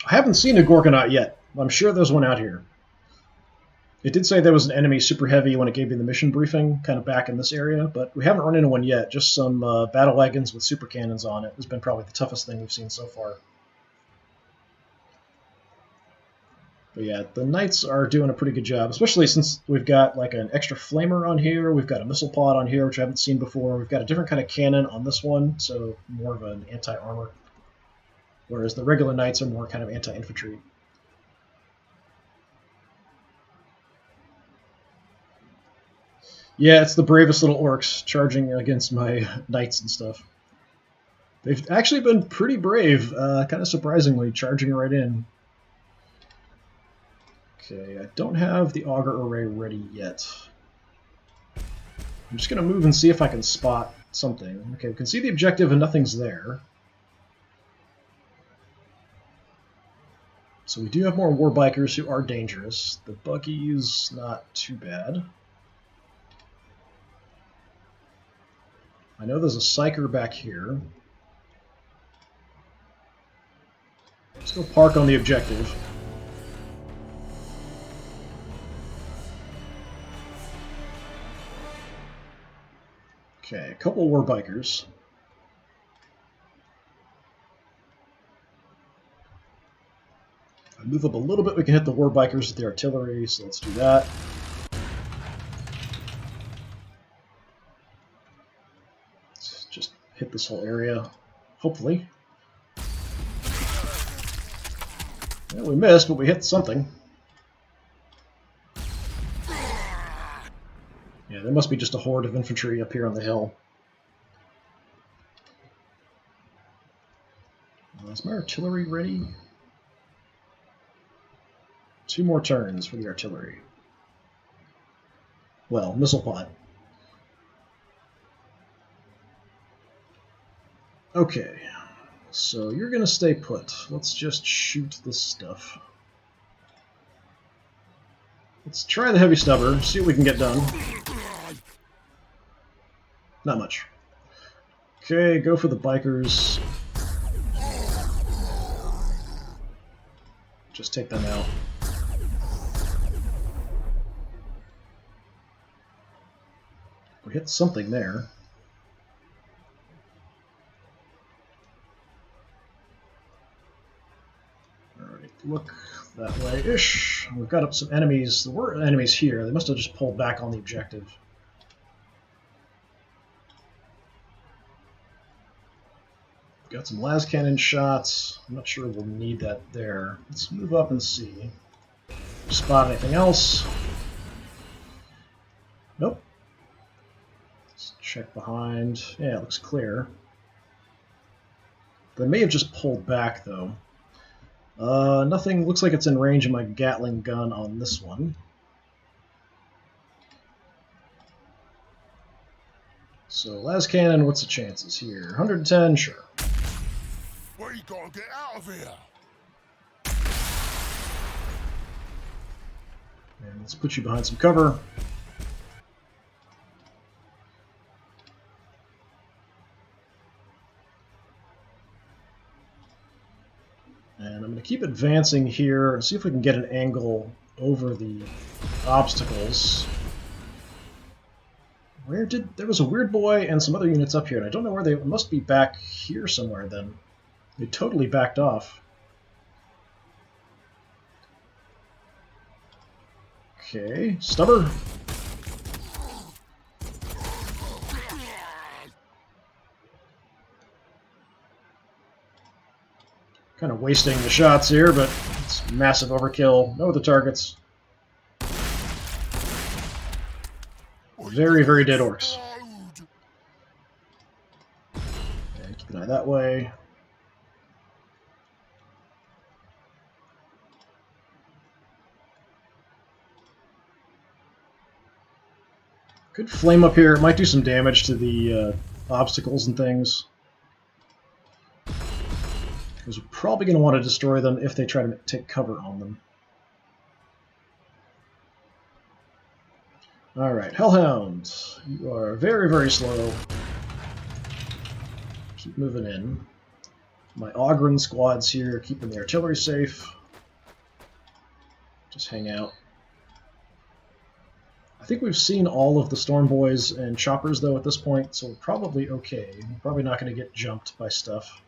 I haven't seen a Gorkanaut yet. I'm sure there's one out here. It did say there was an enemy super heavy when it gave me the mission briefing, kind of back in this area, but we haven't run into one yet. Just some battle wagons with super cannons on it. Has been probably the toughest thing we've seen so far. But yeah, the knights are doing a pretty good job, especially since we've got like an extra flamer on here, we've got a missile pod on here, which I haven't seen before, we've got a different kind of cannon on this one, so more of an anti-armor, whereas the regular knights are more kind of anti-infantry. Yeah, it's the bravest little orcs charging against my knights and stuff. They've actually been pretty brave, kind of surprisingly, charging right in. Okay, I don't have the auger array ready yet. I'm just going to move and see if I can spot something. Okay, we can see the objective and nothing's there. So we do have more war bikers who are dangerous. The buggy's not too bad. I know there's a psyker back here. Let's go park on the objective. Okay, a couple war bikers. If I move up a little bit, we can hit the war bikers with the artillery, so let's do that. Let's just hit this whole area, hopefully. Yeah, we missed, but we hit something. Yeah, there must be just a horde of infantry up here on the hill. Is my artillery ready? 2 more turns for the artillery. Well, missile pod. Okay, so you're going to stay put. Let's just shoot this stuff. Let's try the heavy stubber, see what we can get done. Not much. Okay, go for the bikers. Just take them out. We hit something there. Alright, look that way-ish. We've got up some enemies. There were enemies here. They must have just pulled back on the objective. Got some las cannon shots. I'm not sure we'll need that there. Let's move up and see. Spot anything else? Nope. Let's check behind. Yeah, it looks clear. They may have just pulled back, though. Nothing looks like it's in range of my Gatling gun on this one. So, las cannon, what's the chances here? 110, sure. We gotta get out of here. And let's put you behind some cover. And I'm going to keep advancing here and see if we can get an angle over the obstacles. There was a weird boy and some other units up here, and I don't know where they must be back here somewhere then. They totally backed off. Okay, stubber. Kind of wasting the shots here, but it's massive overkill. No other targets. Very, very dead orcs. And keep an eye that way. Could flame up here. It might do some damage to the obstacles and things. Because we're probably going to want to destroy them if they try to take cover on them. Alright, Hellhound. You are very, very slow. Keep moving in. My Ogren squad's here, keeping the artillery safe. Just hang out. I think we've seen all of the Storm Boys and Choppers, though, at this point, so we're probably okay. We're probably not going to get jumped by stuff.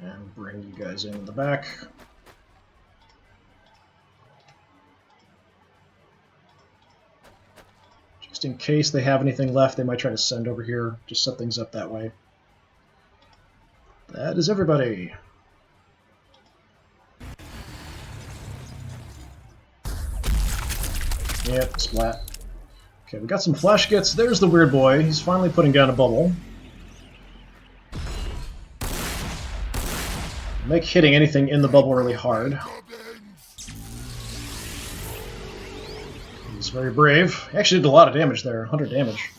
And bring you guys in the back. Just in case they have anything left, they might try to send over here. Just set things up that way. That is everybody. Yep, splat. Okay, we got some flash gets. There's the weird boy. He's finally putting down a bubble. Make hitting anything in the bubble really hard. He's very brave. He actually did a lot of damage there, 100 damage.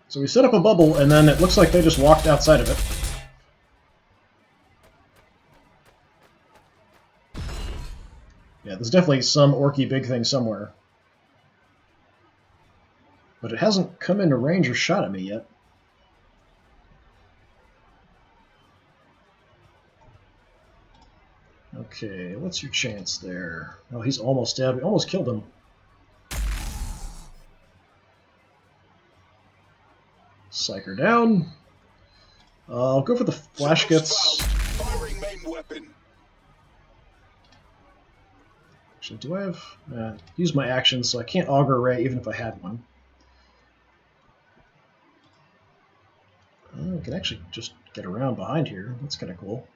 So we set up a bubble, and then it looks like they just walked outside of it. Yeah, there's definitely some orky big thing somewhere. But it hasn't come into range or shot at me yet. Okay, what's your chance there? Oh, he's almost dead. We almost killed him. Psyker down. I'll go for the flash gets. Firing main weapon. Actually, do I have... use my action, so I can't auger array even if I had one. I can actually just get around behind here. That's kind of cool.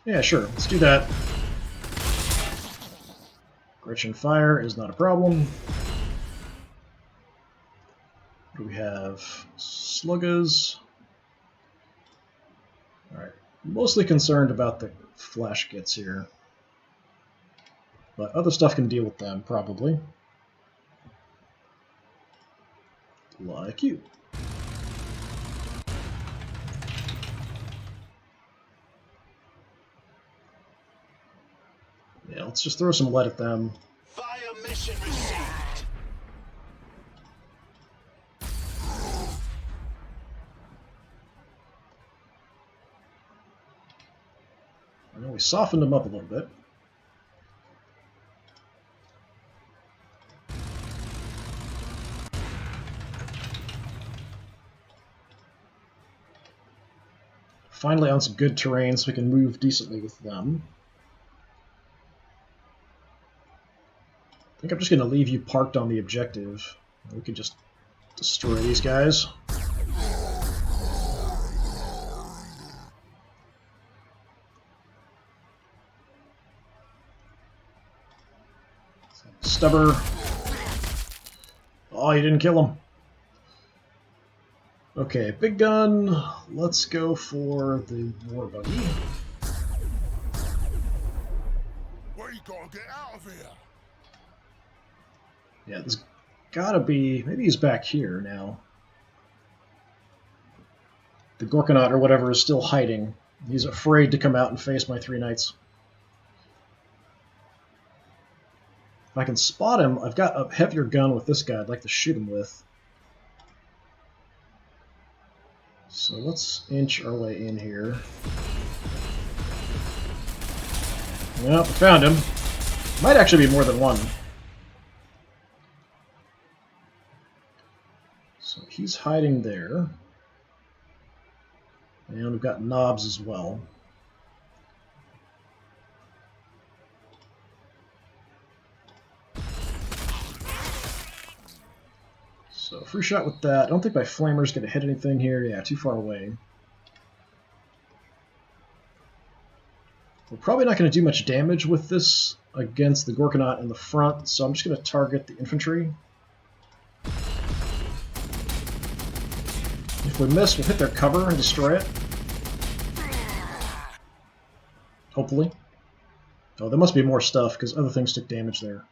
Yeah, sure. Let's do that. Gretchen fire is not a problem. What do we have? Sluggas. Alright. Mostly concerned about the flash gets here. But other stuff can deal with them, probably. Like you. Yeah, let's just throw some lead at them. Fire mission received. I know we softened them up a little bit. Finally on some good terrain so we can move decently with them. I think I'm just going to leave you parked on the objective. We can just destroy these guys. Stubber. Oh, you didn't kill him. Okay, big gun. Let's go for the war buggy. We gotta get out of here. Yeah, there's gotta be... maybe he's back here now. The Gorkanaut or whatever is still hiding. He's afraid to come out and face my 3 knights. If I can spot him, I've got a heavier gun with this guy I'd like to shoot him with. So let's inch our way in here. Well, we found him. Might actually be more than one. So he's hiding there. And we've got knobs as well. So free shot with that. I don't think my flamer's going to hit anything here. Yeah, too far away. We're probably not going to do much damage with this against the Gorkanaut in the front, so I'm just going to target the infantry. If we miss, we'll hit their cover and destroy it. Hopefully. Oh, there must be more stuff, because other things took damage there.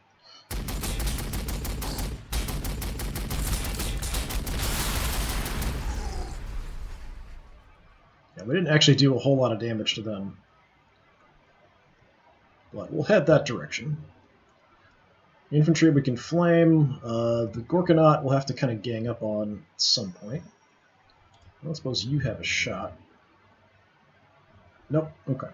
Yeah, we didn't actually do a whole lot of damage to them. But we'll head that direction. Infantry we can flame. The Gorkanaut we'll have to kind of gang up on at some point. I don't suppose you have a shot. Nope, okay.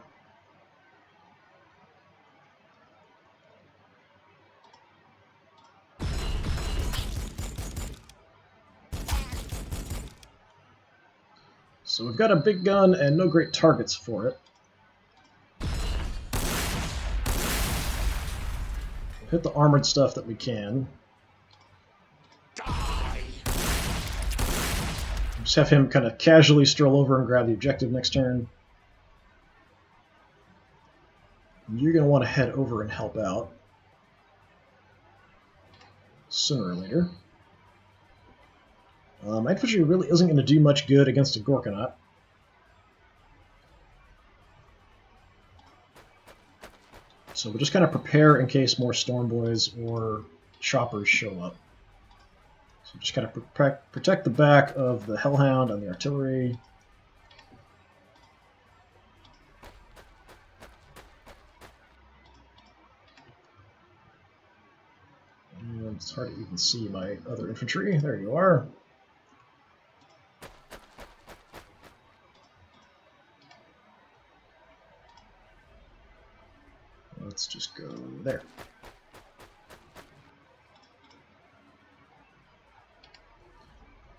So we've got a big gun and no great targets for it. We'll hit the armored stuff that we can. Just have him kind of casually stroll over and grab the objective next turn. You're going to want to head over and help out. Sooner or later. My infantry really isn't going to do much good against a Gorkanaut. So we'll just kind of prepare in case more Stormboys or Choppers show up. So just kind of protect the back of the Hellhound and the artillery. And It's hard to even see my other infantry. There you are. Let's just go there.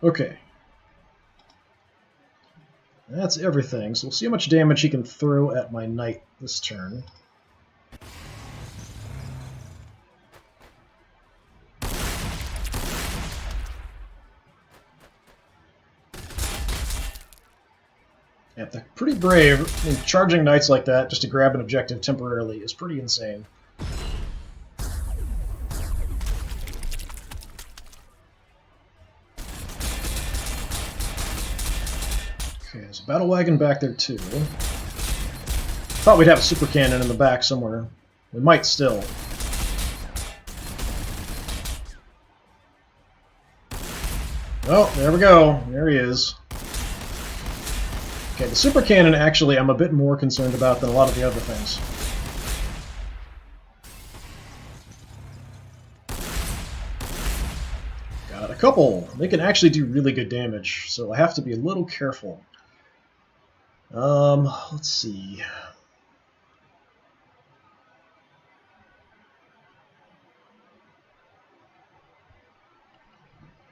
Okay. That's everything, so we'll see how much damage he can throw at my knight this turn. Yeah, they're pretty brave. I mean, charging knights like that just to grab an objective temporarily is pretty insane. Okay, there's a battle wagon back there too. Thought we'd have a super cannon in the back somewhere. We might still. Oh, there we go. There he is. Okay, the super cannon actually I'm a bit more concerned about than a lot of the other things. Got a couple. They can actually do really good damage, so I have to be a little careful. Let's see.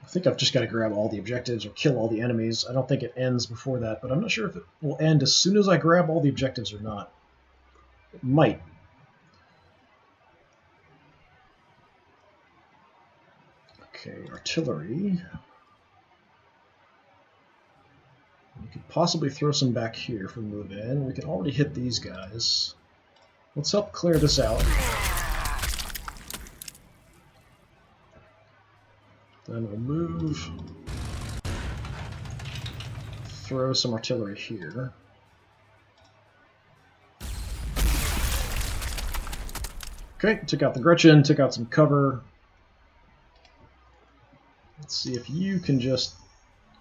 I think I've just got to grab all the objectives or kill all the enemies. I don't think it ends before that, but I'm not sure if it will end as soon as I grab all the objectives or not. It might. Okay, artillery. We could possibly throw some back here if we move in. We can already hit these guys. Let's help clear this out. Then we'll move. Throw some artillery here. Okay, took out the Gretchen, took out some cover. Let's see if you can just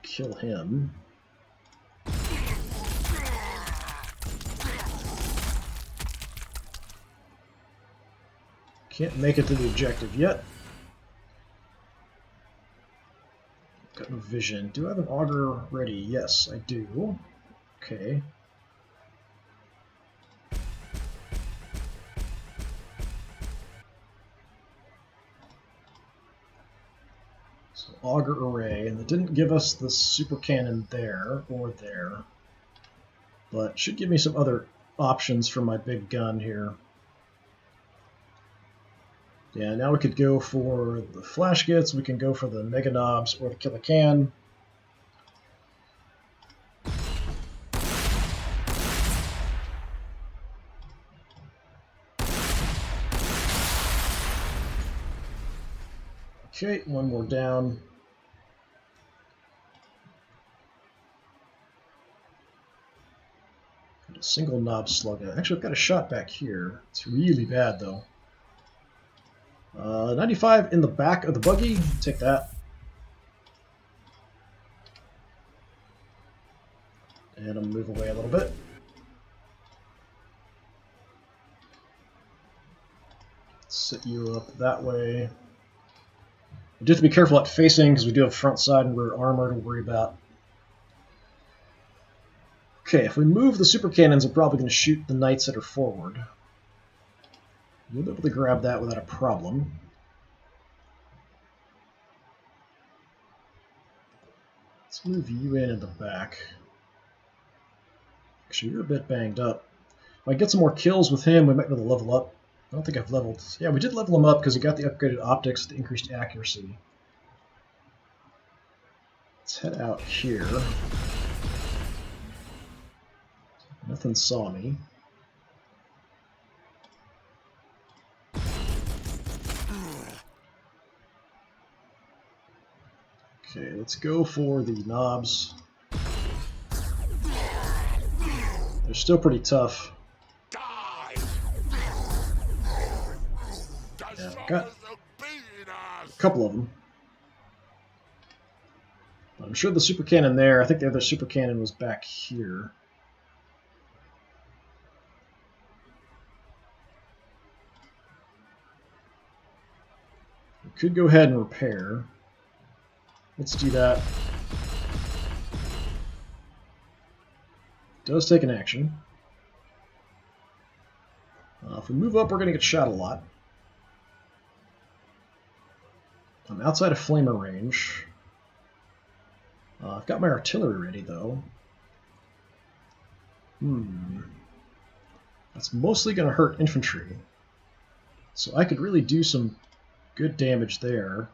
kill him. Can't make it to the objective yet. Got no vision. Do I have an auger ready? Yes, I do. Okay. So auger array, and it didn't give us the super cannon there or there, but should give me some other options for my big gun here. Yeah, now we could go for the flash gits, we can go for the mega knobs or the killer can. Okay, one more down. Got a single knob slug. Actually, I've got a shot back here. It's really bad though. 95 in the back of the buggy. Take that. And I'm move away a little bit. Set you up that way. We do have to be careful at facing because we do have front side and rear armor to worry about. Okay, if we move the super cannons, we're probably going to shoot the knights that are forward. You'll be able to grab that without a problem. Let's move you in the back. Actually, you're a bit banged up. If I get some more kills with him, we might be able to level up. I don't think I've leveled. Yeah, we did level him up because he got the upgraded optics, the increased accuracy. Let's head out here. Nothing saw me. Okay, let's go for the knobs. They're still pretty tough. Yeah, got a couple of them. But I'm sure the super cannon there, I think the other super cannon was back here. We could go ahead and repair. Let's do that. It does take an action. If we move up, we're going to get shot a lot. I'm outside of flamer range. I've got my artillery ready, though. That's mostly going to hurt infantry. So I could really do some good damage there.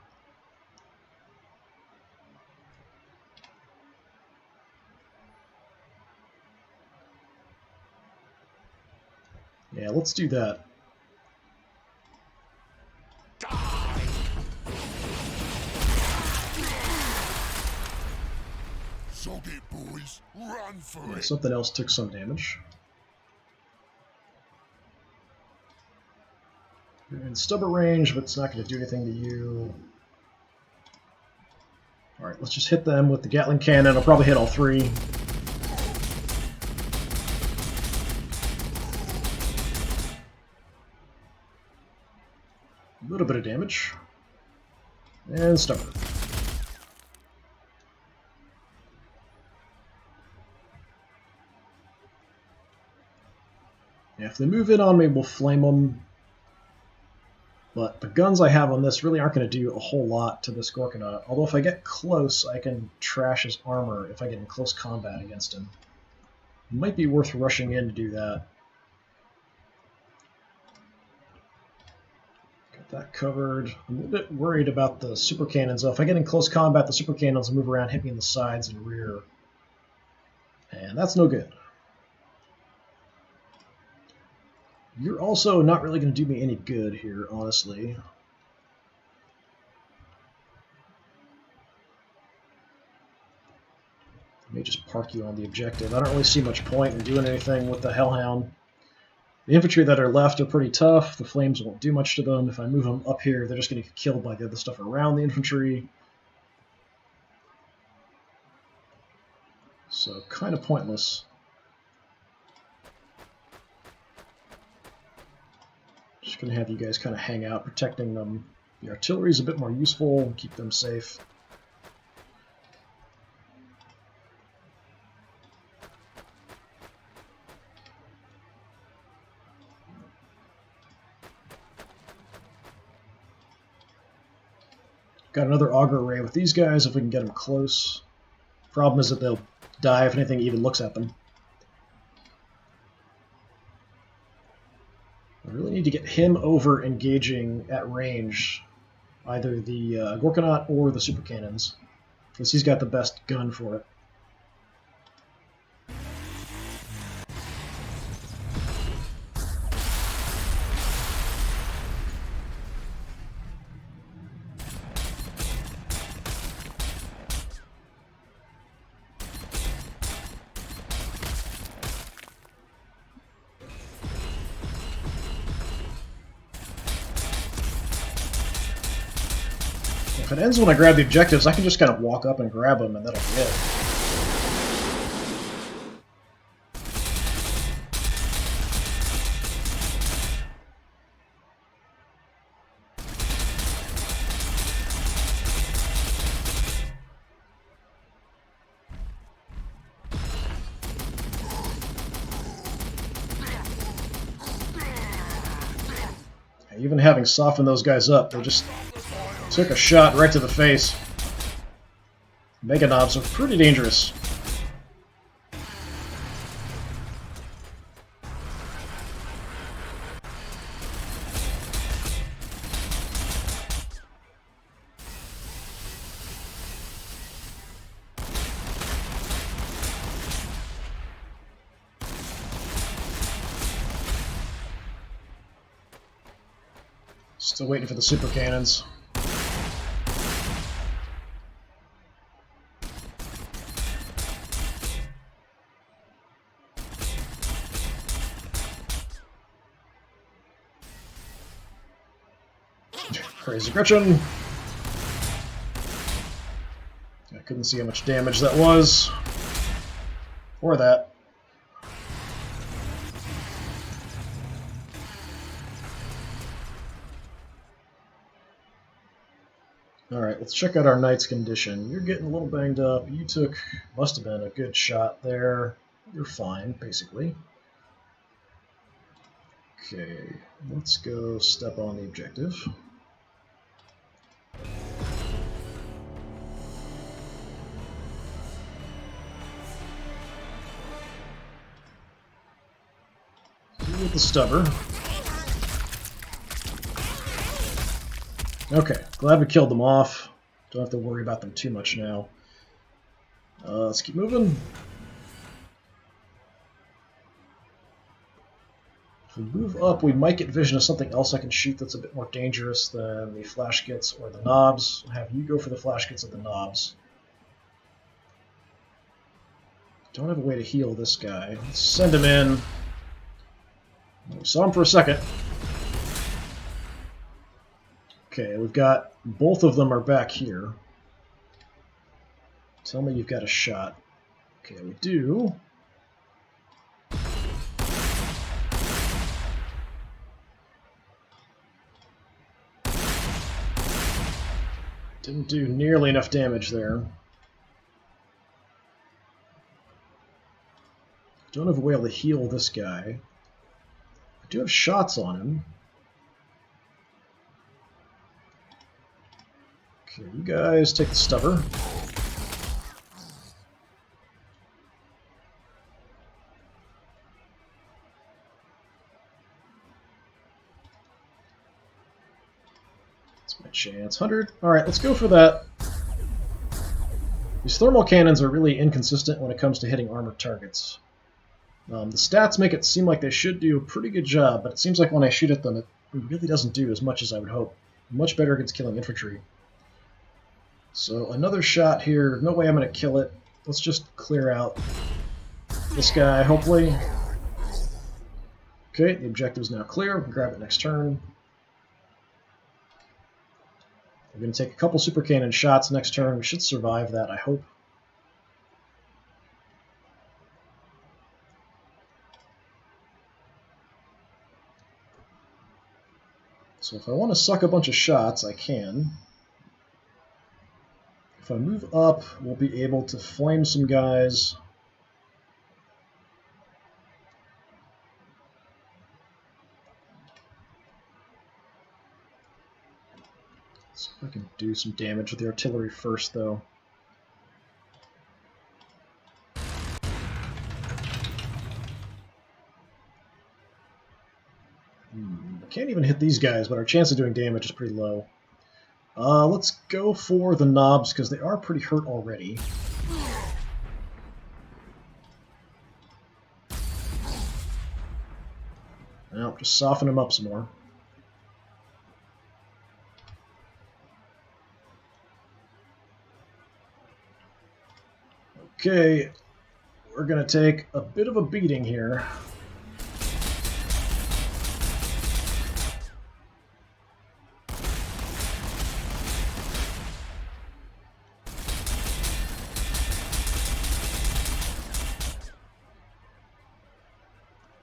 Yeah, let's do that. Sod it, boys. Run for it. Something else took some damage. You're in stubber range, but it's not going to do anything to you. Alright, let's just hit them with the Gatling cannon. I'll probably hit all three. A little bit of damage. And stubber. Yeah, if they move in on me, we'll flame them. But the guns I have on this really aren't going to do a whole lot to this Gorkanaut. Although if I get close, I can trash his armor if I get in close combat against him. It might be worth rushing in to do that. Got that covered. I'm a little bit worried about the super cannons, though. If I get in close combat, the super cannons move around, hit me in the sides and rear. And that's no good. You're also not really going to do me any good here, honestly. I may just park you on the objective. I don't really see much point in doing anything with the Hellhound. The infantry that are left are pretty tough. The flames won't do much to them. If I move them up here, they're just going to get killed by the other stuff around the infantry. So, kind of pointless. Just going to have you guys kind of hang out, protecting them. The artillery is a bit more useful, keep them safe. Got another auger array with these guys if we can get them close. Problem is that they'll die if anything even looks at them. I really need to get him over engaging at range, either the Gorkanaut or the super cannons, because he's got the best gun for it. If it ends when I grab the objectives, I can just kind of walk up and grab them, and that'll be it. Even having softened those guys up, they just took a shot right to the face. Mega knobs are pretty dangerous. Still waiting for the super cannons. Crazy Gretchen. I couldn't see how much damage that was. Or that. Alright, let's check out our knight's condition. You're getting a little banged up. You must have been a good shot there. You're fine, basically. Okay, let's go step on the objective. With the stubber. Okay, glad we killed them off. Don't have to worry about them too much now. Let's keep moving. If we move up, we might get vision of something else I can shoot that's a bit more dangerous than the flash gits or the knobs. I'll have you go for the flash gits and the knobs. Don't have a way to heal this guy. Let's send him in. We saw him for a second. Okay, we've got both of them are back here. Tell me you've got a shot. Okay, we do. Didn't do nearly enough damage there. Don't have a way to heal this guy. I do have shots on him. Okay, you guys take the stubber. That's my chance. 100. Alright, let's go for that. These thermal cannons are really inconsistent when it comes to hitting armored targets. The stats make it seem like they should do a pretty good job, but it seems like when I shoot at them, it really doesn't do as much as I would hope. Much better against killing infantry. So another shot here. No way I'm going to kill it. Let's just clear out this guy, hopefully. Okay, the objective is now clear. We can grab it next turn. We're going to take a couple super cannon shots next turn. We should survive that, I hope. So if I want to suck a bunch of shots, I can. If I move up, we'll be able to flame some guys. See if I can do some damage with the artillery first, though. I can't even hit these guys, but our chance of doing damage is pretty low. Let's go for the knobs, because they are pretty hurt already. Now, just soften them up some more. Okay, we're going to take a bit of a beating here.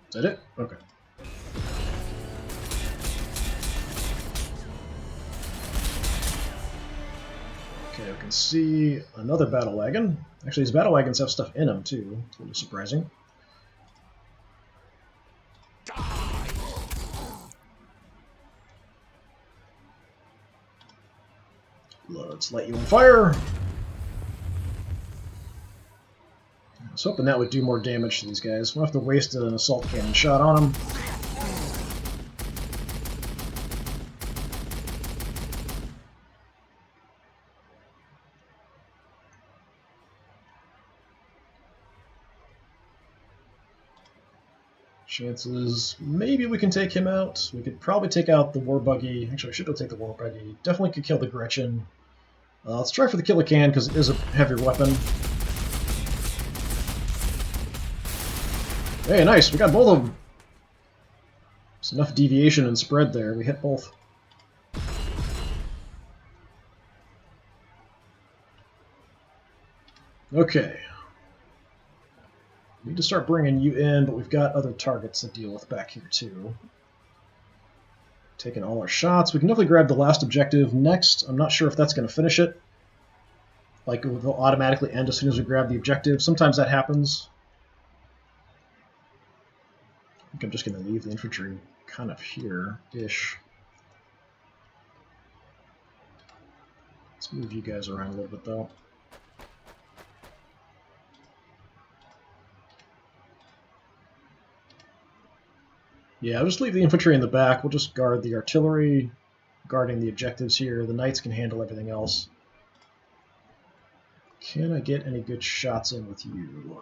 Is that it? Okay. Okay, we can see another battle wagon. Actually, these battle wagons have stuff in them, too. It's a little surprising. Let's light you on fire. I was hoping that would do more damage to these guys. We'll have to waste an assault cannon shot on them. Chances, maybe we can take him out. We could probably take out the war buggy. Actually, we should be able to take the war buggy. Definitely could kill the Gretchen. Let's try for the killer can because it is a heavier weapon. Hey, nice. We got both of them. There's enough deviation and spread there. We hit both. Okay. Need to start bringing you in, but we've got other targets to deal with back here, too. Taking all our shots. We can definitely grab the last objective next. I'm not sure if that's going to finish it. Like, it will automatically end as soon as we grab the objective. Sometimes that happens. I think I'm just going to leave the infantry kind of here-ish. Let's move you guys around a little bit, though. Yeah, I'll just leave the infantry in the back. We'll just guard the artillery, guarding the objectives here. The knights can handle everything else. Can I get any good shots in with you?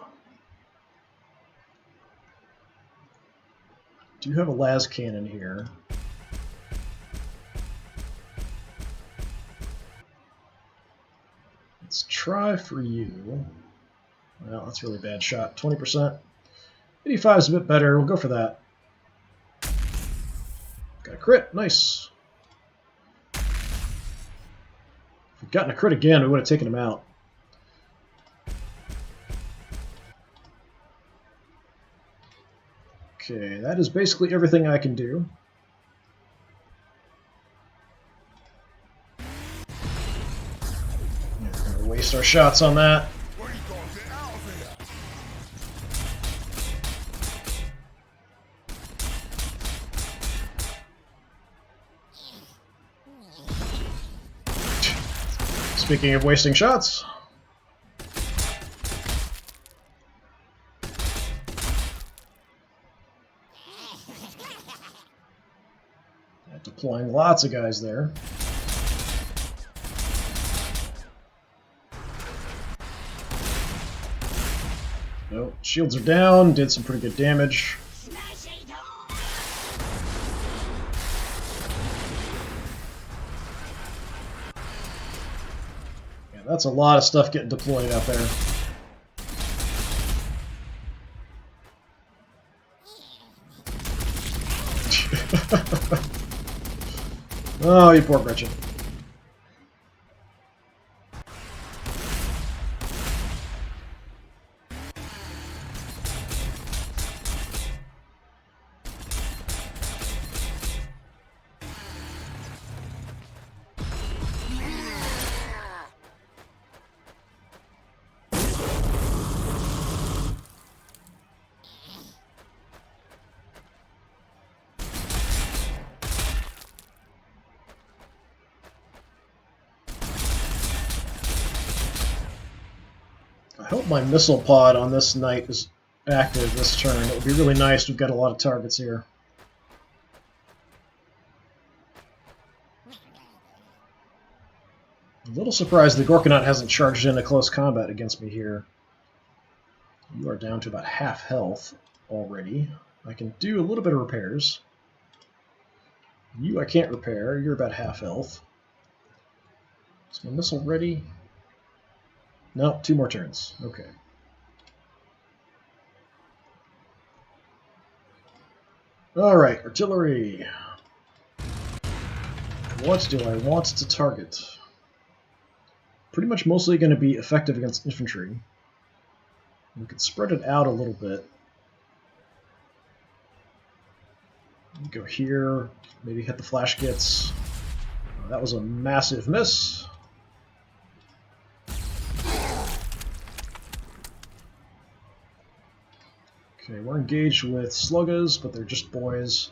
Do you have a las cannon here? Let's try for you. Well, that's a really bad shot. 20%. 85 is a bit better. We'll go for that. Got a crit. Nice. If we'd gotten a crit again, we would have taken him out. Okay, that is basically everything I can do. Yeah, we're going to waste our shots on that. Speaking of wasting shots. Deploying lots of guys there. Nope, shields are down, did some pretty good damage. Yeah, that's a lot of stuff getting deployed out there. Oh, you poor Gretchen. I hope my missile pod on this knight is active this turn. It would be really nice. We've got a lot of targets here. A little surprised the Gorkanaut hasn't charged into close combat against me here. You are down to about half health already. I can do a little bit of repairs. You I can't repair. You're about half health. Is my missile ready? No, 2 more turns. Okay. Alright, artillery. What do I want to target? Pretty much mostly going to be effective against infantry. We could spread it out a little bit. Go here, maybe hit the flash gets. That was a massive miss. Okay, we're engaged with sluggas, but they're just boys.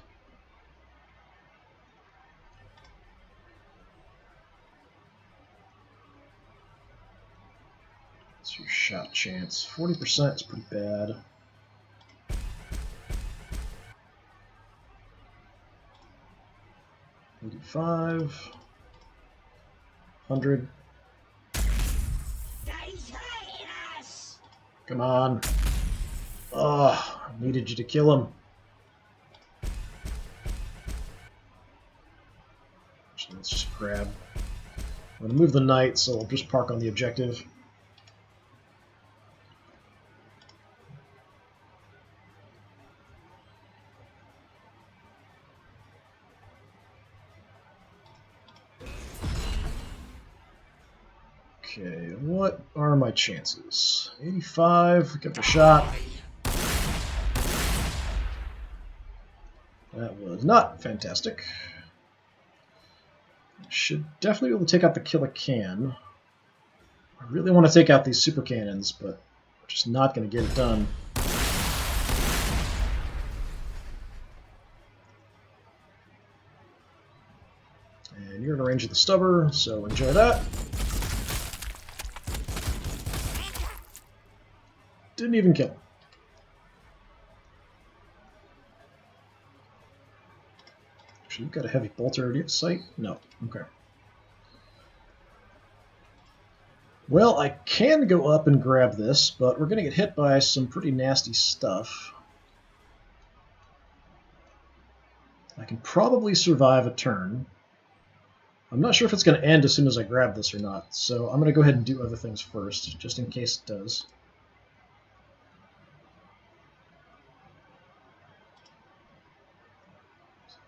What's your shot chance? 40% is pretty bad. $85. 100. Come on. Oh, I needed you to kill him. Actually, let's just grab. I'm going to move the knight, so I'll just park on the objective. Okay, what are my chances? 85, give it a shot. That was not fantastic. Should definitely be able to take out the killer can. I really want to take out these super cannons, but we're just not going to get it done. And you're in range of the stubber, so enjoy that. Didn't even kill him. Actually, you've got a heavy bolter already at sight? No. Okay. Well, I can go up and grab this, but we're going to get hit by some pretty nasty stuff. I can probably survive a turn. I'm not sure if it's going to end as soon as I grab this or not, so I'm going to go ahead and do other things first, just in case it does.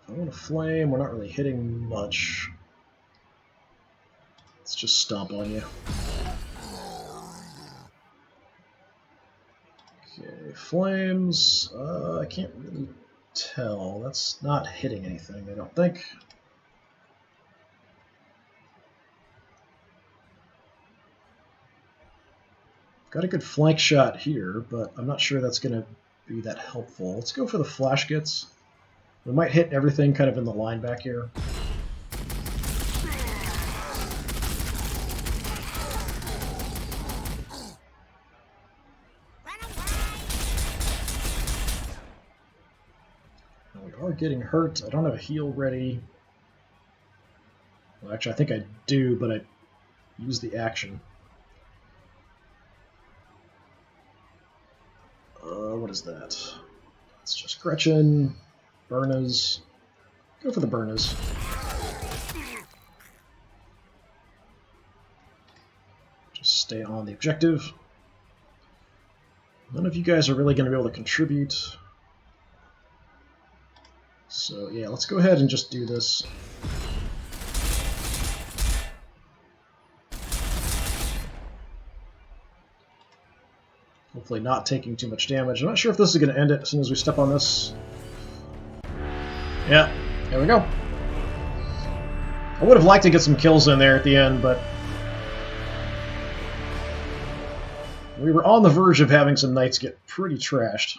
If I want to flame, we're not really hitting much. Let's just stomp on you. Okay, flames. I can't really tell. That's not hitting anything, I don't think. Got a good flank shot here, but I'm not sure that's going to be that helpful. Let's go for the flash gets. We might hit everything kind of in the line back here. Now we are getting hurt. I don't have a heal ready. Well, actually, I think I do, but I use the action. What is that? It's just Gretchen, Burners. Go for the Burners. Just stay on the objective. None of you guys are really going to be able to contribute. So yeah, let's go ahead and just do this. Hopefully not taking too much damage. I'm not sure if this is going to end it as soon as we step on this. Yeah, there we go. I would have liked to get some kills in there at the end, but we were on the verge of having some knights get pretty trashed.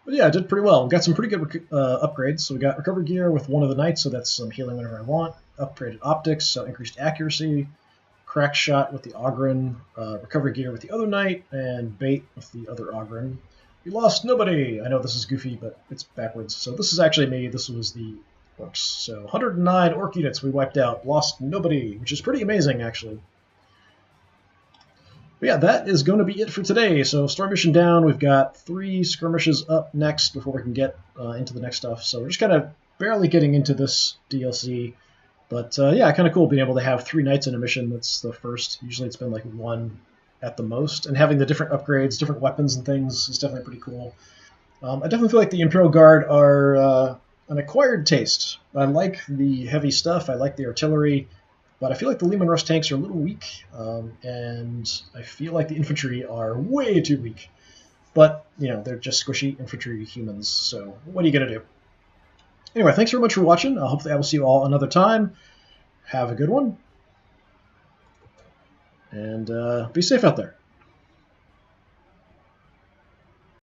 But yeah, I did pretty well. We got some pretty good upgrades. So we got recovery gear with one of the knights, so that's some healing whenever I want. Upgraded optics, so increased accuracy. Crack shot with the Ogren, recovery gear with the other knight, and bait with the other Ogren. We lost nobody! I know this is goofy, but it's backwards. So this is actually me. This was the orcs. So 109 orc units we wiped out. Lost nobody, which is pretty amazing, actually. But yeah, that is going to be it for today. So story mission down. We've got 3 skirmishes up next before we can get into the next stuff. So we're just kind of barely getting into this DLC. But yeah, kind of cool being able to have 3 knights in a mission. That's the first. Usually it's been like 1 at the most. And having the different upgrades, different weapons and things is definitely pretty cool. I definitely feel like the Imperial Guard are an acquired taste. I like the heavy stuff. I like the artillery. But I feel like the Lehman Russ tanks are a little weak. And I feel like the infantry are way too weak. But, you know, they're just squishy infantry humans. So what are you going to do? Anyway, thanks very much for watching. Hopefully I will see you all another time. Have a good one. And be safe out there.